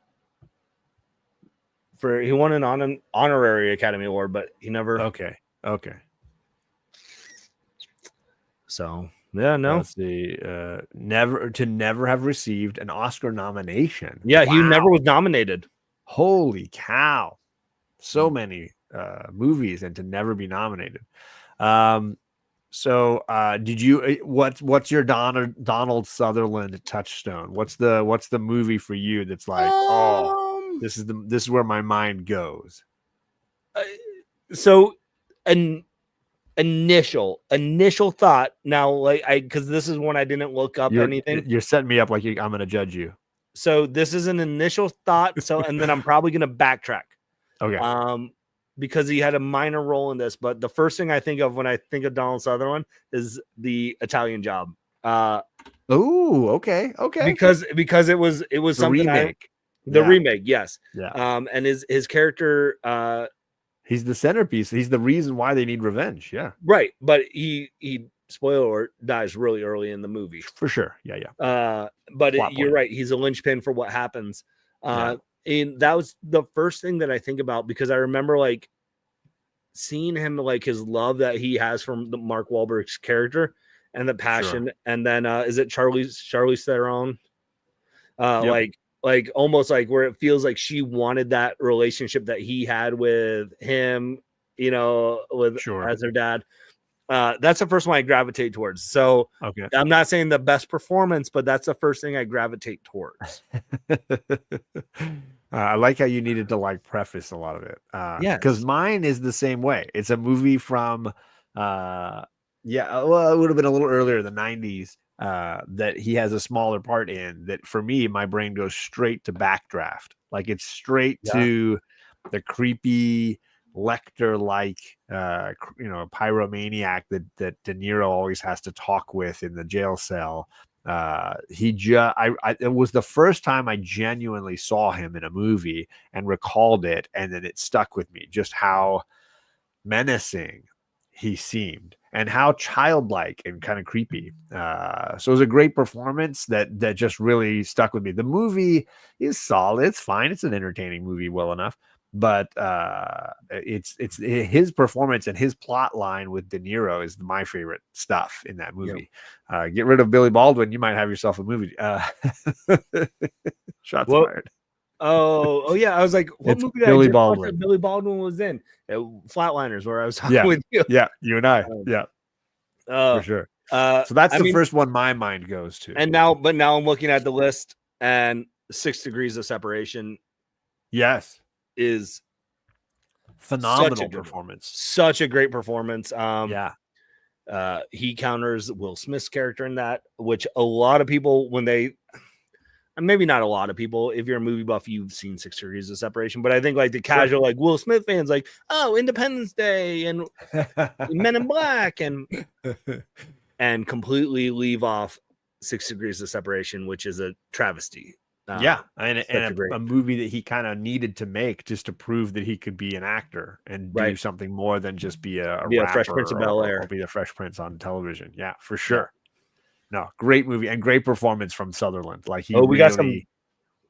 He won an honorary Academy Award, but he never. Okay. So yeah, no. Let's see. Never have received an Oscar nomination. Yeah, he never was nominated. Holy cow! So many movies and to never be nominated. So did you? What's your Donald Sutherland touchstone? What's the movie for you that's like, this is where my mind goes? So an initial thought. Now, because this is one I didn't look up anything. You're setting me up like I'm going to judge you. So this is an initial thought. So and then I'm probably going to backtrack. Okay. Because he had a minor role in this, but the first thing I think of when I think of Donald Sutherland is the Italian Job. Okay. Because it was something remake. Remake, yes. Yeah. And his character, he's the centerpiece. He's the reason why they need revenge. Yeah. Right, but he spoiler alert, dies really early in the movie. For sure. Yeah. But you're right. He's a linchpin for what happens. And that was the first thing that I think about because I remember like seeing him, like his love that he has from the Mark Wahlberg's character and the passion. Sure. And then is it Charlize Theron? Yep. Like almost like where it feels like she wanted that relationship that he had with him, as her dad. That's the first one I gravitate towards. So okay. I'm not saying the best performance, but that's the first thing I gravitate towards. I like how you needed to like preface a lot of it. Yeah, because mine is the same way. It's a movie from it would have been a little earlier, the 90s, that he has a smaller part in. That for me, my brain goes straight to Backdraft. Like it's straight to the creepy Lecter-like, pyromaniac that De Niro always has to talk with in the jail cell. It was the first time I genuinely saw him in a movie and recalled it, and then it stuck with me just how menacing he seemed and how childlike and kind of creepy. So it was a great performance that just really stuck with me. The movie is solid. It's fine. It's an entertaining movie, well enough. But it's his performance and his plot line with De Niro is my favorite stuff in that movie. Yep. Get rid of Billy Baldwin, you might have yourself a movie. Shots fired. Oh yeah. I was like, what movie did Billy I just Baldwin. watch that Billy Baldwin was in? Flatliners, where I was talking with you. Yeah, you and I. For sure. So that's the first one my mind goes to. And now I'm looking at the list, and 6 Degrees of Separation. Yes. Is phenomenal performance. Such a great performance. He counters Will Smith's character in that, which a lot of people, when they, maybe not a lot of people, if you're a movie buff, you've seen 6 Degrees of Separation, but I think like the casual, like Will Smith fans, like, oh, Independence Day and Men in Black, and completely leave off 6 Degrees of Separation, which is a travesty. And a movie that he kind of needed to make just to prove that he could be an actor and do something more than just be a Fresh Prince of Bel-Air, or be the Fresh Prince on television. Yeah, for sure. No, great movie and great performance from Sutherland. Like we got some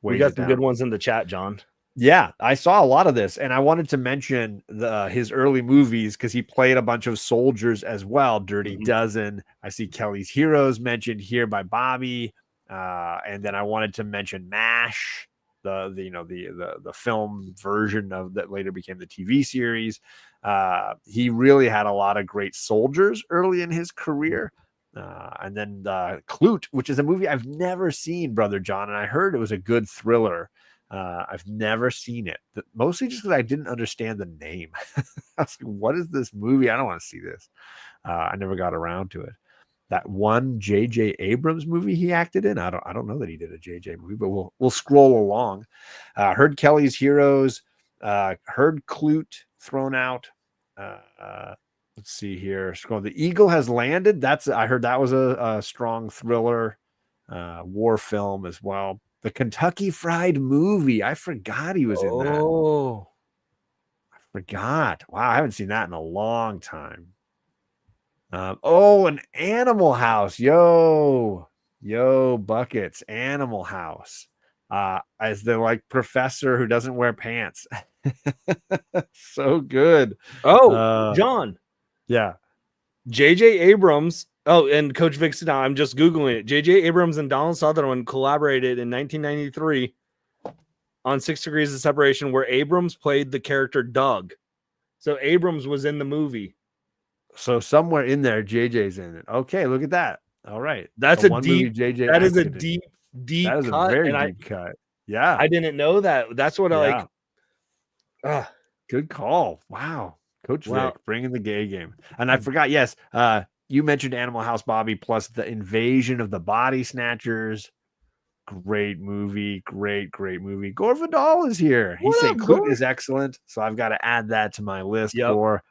good ones in the chat, John. Yeah, I saw a lot of this, and I wanted to mention his early movies because he played a bunch of soldiers as well. Dirty Dozen. I see Kelly's Heroes mentioned here by Bobby. And then I wanted to mention MASH, the film version of that later became the TV series. He really had a lot of great soldiers early in his career. And then Clute, which is a movie I've never seen, Brother John, and I heard it was a good thriller. I've never seen it, mostly just because I didn't understand the name. I was like, what is this movie? I don't want to see this. I never got around to it. That one J.J. Abrams movie he acted in. I don't know that he did a J.J. movie, but we'll scroll along. Heard Kelly's Heroes. Heard Clute thrown out. Let's see here. Scroll. The Eagle Has Landed. I heard that was a strong thriller, war film as well. The Kentucky Fried Movie. I forgot he was in that. Oh, I forgot. Wow, I haven't seen that in a long time. An Animal House. Yo, buckets. Animal House. As the like professor who doesn't wear pants. So good. John. Yeah. J.J. Abrams. Oh, and Coach Vic, now I'm just Googling it. J.J. Abrams and Donald Sutherland collaborated in 1993 on 6 Degrees of Separation, where Abrams played the character Doug. So Abrams was in the movie. So somewhere in there, JJ's in it. Okay, look at that. All right, that's a deep. JJ that is a deep that is cut. A very deep cut. Yeah, I didn't know that. That's what I like. Good call. Wow, Coach Vic bringing the gay game. And I forgot. Yes, you mentioned Animal House, Bobby. Plus the Invasion of the Body Snatchers. Great movie. Great movie. Gore Vidal is here. He said Clute is excellent, so I've got to add that to my list. Gore.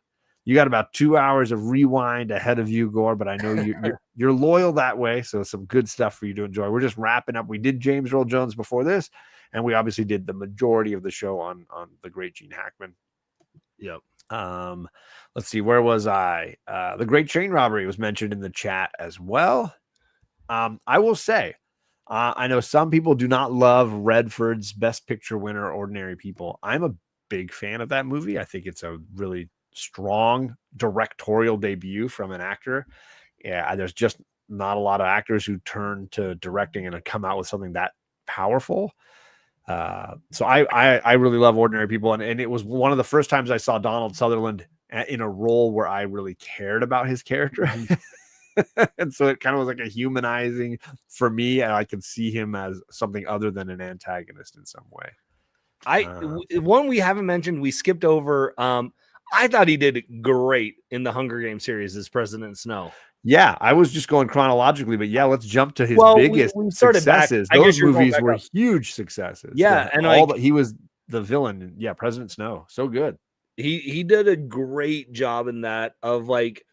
You got about 2 hours of rewind ahead of you, Gore, but I know you're loyal that way, so some good stuff for you to enjoy. We're just wrapping up. We did James Earl Jones before this, and we obviously did the majority of the show on the great Gene Hackman. Yep. Let's see, where was I? The Great Train Robbery was mentioned in the chat as well. I will say, I know some people do not love Redford's Best Picture winner, Ordinary People. I'm a big fan of that movie. I think it's a really strong directorial debut from an actor. Yeah, there's just not a lot of actors who turn to directing and come out with something that powerful. So I really love Ordinary People, and it was one of the first times I saw Donald Sutherland in a role where I really cared about his character. And so it kind of was like a humanizing for me, and I could see him as something other than an antagonist in some way. One we haven't mentioned, we skipped over. I thought he did great in the Hunger Games series as President Snow. Yeah, I was just going chronologically, but yeah, let's jump to his biggest successes. Those movies were huge successes. Yeah, and he was the villain. Yeah, President Snow, so good. He did a great job in that. Of like,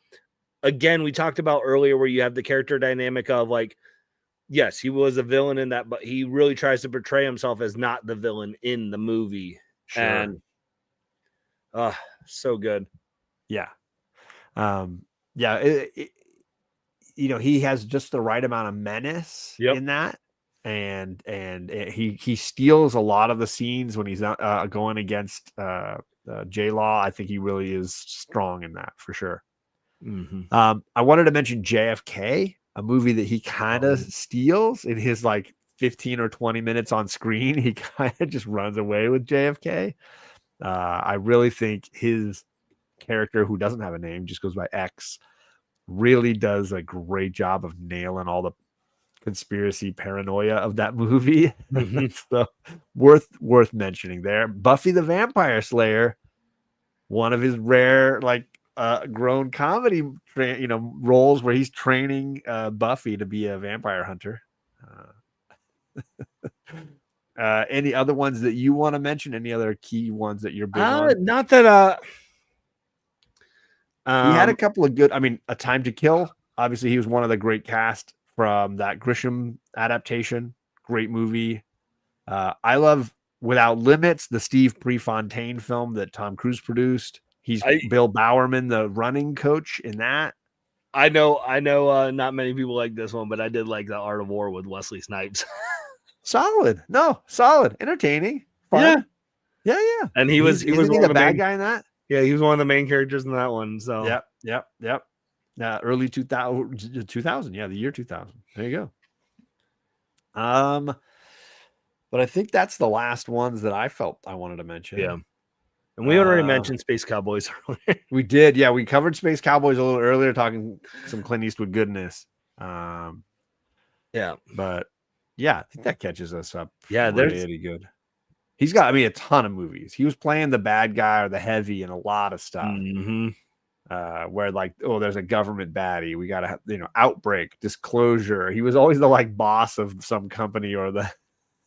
again, we talked about earlier where you have the character dynamic of like, yes, he was a villain in that, but he really tries to portray himself as not the villain in the movie. Sure. And so good. Yeah. He has just the right amount of menace in that. And he steals a lot of the scenes when he's going against J-Law. I think he really is strong in that for sure. Mm-hmm. I wanted to mention JFK, a movie that he kind of steals in his like 15 or 20 minutes on screen. He kind of just runs away with JFK. I really think his character, who doesn't have a name, just goes by X, really does a great job of nailing all the conspiracy paranoia of that movie. So worth mentioning there. Buffy the Vampire Slayer, one of his rare like grown comedy, roles where he's training Buffy to be a vampire hunter. Any other ones that you want to mention? Any other key ones that you're big on? Not that. He had a couple of good. I mean, A Time to Kill. Obviously, he was one of the great cast from that Grisham adaptation. Great movie. I love Without Limits, the Steve Prefontaine film that Tom Cruise produced. He's Bill Bowerman, the running coach in that. I know. Not many people like this one, but I did like The Art of War with Wesley Snipes. Solid. Entertaining. Fun. Yeah. And he was the bad guy in that. Yeah, he was one of the main characters in that one. So yep. Early 2000. Yeah, the year 2000. There you go. But I think that's the last ones that I felt I wanted to mention. Yeah. And we already mentioned Space Cowboys earlier. We did. Yeah, we covered Space Cowboys a little earlier, talking some Clint Eastwood goodness. Yeah. But yeah, I think that catches us up. Yeah, really good. He's got, a ton of movies. He was playing the bad guy or the heavy in a lot of stuff. Mm-hmm. Where there's a government baddie. We got to have, Outbreak, Disclosure. He was always the boss of some company or the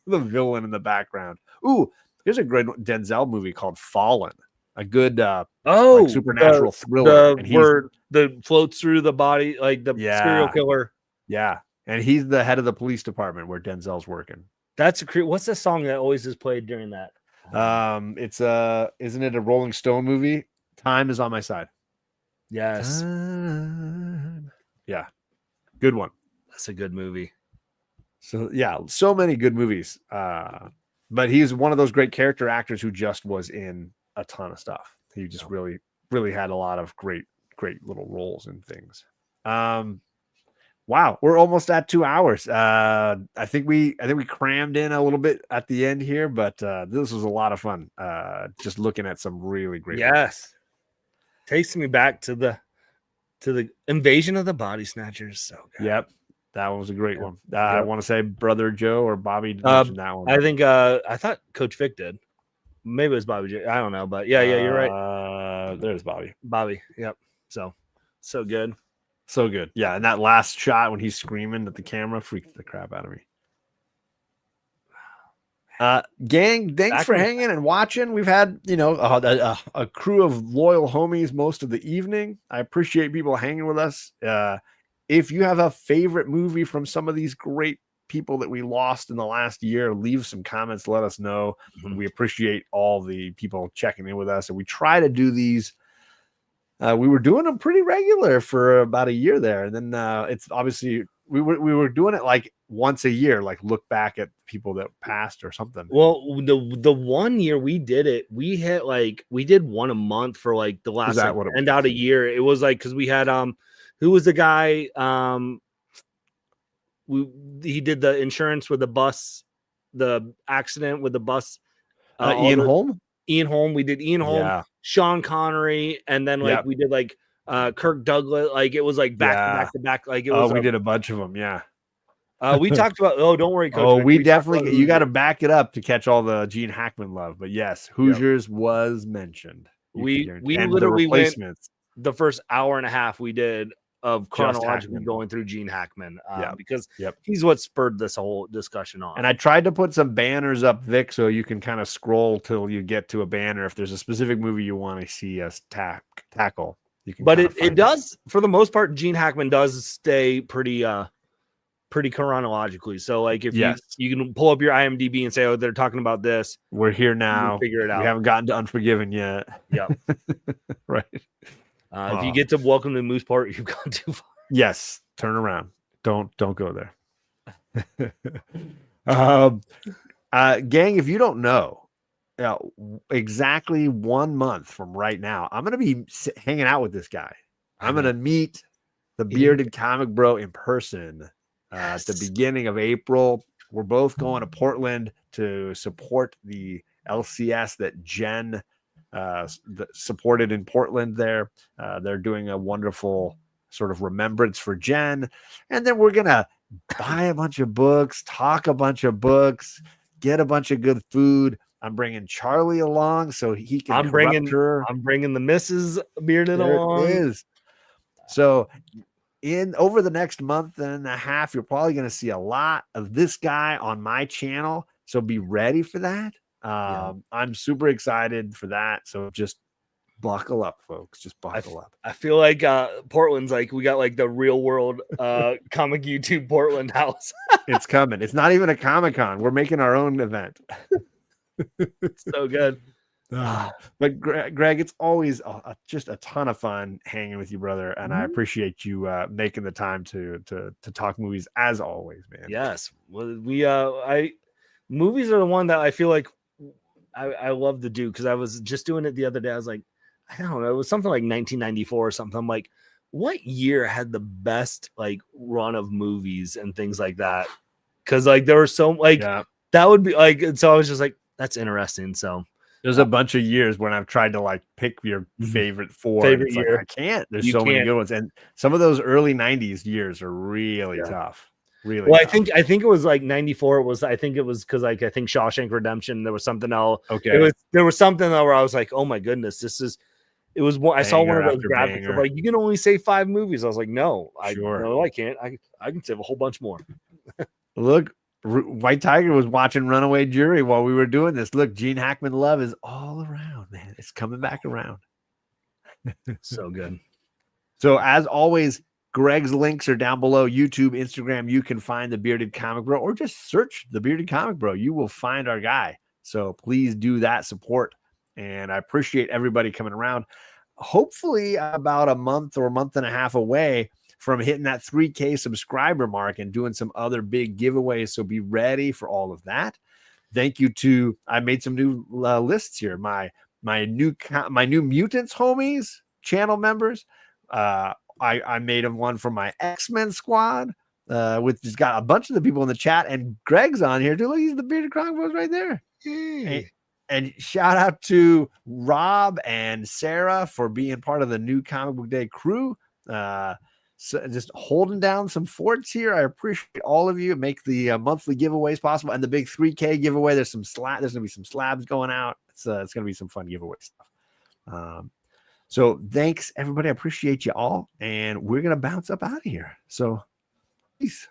villain in the background. Ooh, here's a great Denzel movie called Fallen. A good supernatural thriller. Where the floats through the body, like the serial killer. Yeah. And he's the head of the police department where Denzel's working. That's what's the song that always is played during that? It's isn't it a Rolling Stone movie? Time Is on My Side. Yes. Time. Yeah. Good one. That's a good movie. So yeah, so many good movies. But he's one of those great character actors who just was in a ton of stuff. He just really, really had a lot of great little roles and things. Wow, we're almost at 2 hours. I think we crammed in a little bit at the end here, but this was a lot of fun. Just looking at some really great. Yes, takes me back to the Invasion of the Body Snatchers. So good. Yep, that one was a great one. I want to say Brother Joe or Bobby mentioned that one. I think I thought Coach Vic did. Maybe it was Bobby J. I don't know, but yeah, you're right. There's Bobby. Yep. So good. So good. Yeah. And that last shot when he's screaming at the camera freaked the crap out of me. Gang, thanks for hanging and watching. We've had, a crew of loyal homies most of the evening. I appreciate people hanging with us. If you have a favorite movie from some of these great people that we lost in the last year, leave some comments, let us know. Mm-hmm. We appreciate all the people checking in with us, and we try to do these. We were doing them pretty regular for about a year there, and then it's obviously we were doing it like once a year, like look back at people that passed or something. Well, the 1 year we did it, we did one a month for like the last end out a year. It was like because we had who was the guy he did the insurance with the bus, the accident with the bus. Ian Holm. We did Ian Holm, Sean Connery, and then we did Kirk Douglas. Like it was like back to back. Like it was. We did a bunch of them. Yeah. We talked about. Oh, don't worry, Coach. Oh, we definitely. You got to back it up to catch all the Gene Hackman love. But yes, Hoosiers was mentioned. We literally went the first hour and a half we did of chronologically going through Gene Hackman because he's what spurred this whole discussion on. And I tried to put some banners up, Vic, so you can kind of scroll till you get to a banner. If there's a specific movie you want to see us tackle, you can. But it does, for the most part, Gene Hackman does stay pretty chronologically. So like if you can pull up your IMDb and say, oh, they're talking about this. We're here now. Figure it out. We haven't gotten to Unforgiven yet. Yep. Right. If you get to Welcome to Mooseport, you've gone too far. Yes, turn around. Don't go there. Gang, if you don't know, exactly 1 month from right now, I'm going to be hanging out with this guy. I'm going to meet the bearded comic bro in person at the beginning of April. We're both going to Portland to support the LCS that Jen supported in Portland there. They're doing a wonderful sort of remembrance for Jen. And then we're going to buy a bunch of books, talk a bunch of books, get a bunch of good food. I'm bringing Charlie along so he can I'm corrupt her. bringing the Mrs. Bearded There along. it is. So over the next month and a half, you're probably going to see a lot of this guy on my channel. So be ready for that. I'm super excited for that. So just buckle up, folks. Just buckle up. I feel like Portland's like we got like the real world comic YouTube Portland house. It's coming. It's not even a Comic-Con. We're making our own event. So good. But Greg, it's always just a ton of fun hanging with you, brother, and I appreciate you making the time to talk movies as always, man. Yes, well, movies are the one that I feel like I love to do because I was just doing it the other day. I was like, I don't know, it was something like 1994 or something. I'm like, what year had the best like run of movies and things like that? Because like there were so like that would be like, and so I was just like, that's interesting. So there's a bunch of years when I've tried to like pick your favorite four. Favorite year. Like, I can't. There's many good ones, and some of those early '90s years are really tough. Really. Well, tough. I think it was like 94. I think it was because like I think Shawshank Redemption. There was something else. Okay. There was something where I was like, oh my goodness, this is. It was one. I saw one of those graphics of like you can only say 5 movies. I was like, no, I can't. I can save a whole bunch more. Look. White Tiger was watching Runaway Jury while we were doing this. Look, Gene Hackman love is all around, man. It's coming back around. So good. So as always, Greg's links are down below. YouTube, Instagram, you can find the Bearded Comic Bro or just search the Bearded Comic Bro. You will find our guy. So please do that support. And I appreciate everybody coming around. Hopefully about a month or a month and a half away from hitting that 3K subscriber mark and doing some other big giveaways. So be ready for all of that. Thank you to, I made some new lists here. My new Mutants homies, channel members. I made one for my X-Men squad, which has got a bunch of the people in the chat, and Greg's on here too. Look, he's the Bearded Comic Bros right there. And shout out to Rob and Sarah for being part of the new Comic Book Day crew. So just holding down some forts here. I appreciate all of you. Make the monthly giveaways possible, and the big 3K giveaway. There's gonna be some slabs going out. It's gonna be some fun giveaway stuff. So thanks everybody. I appreciate you all, and we're gonna bounce up out of here. So peace.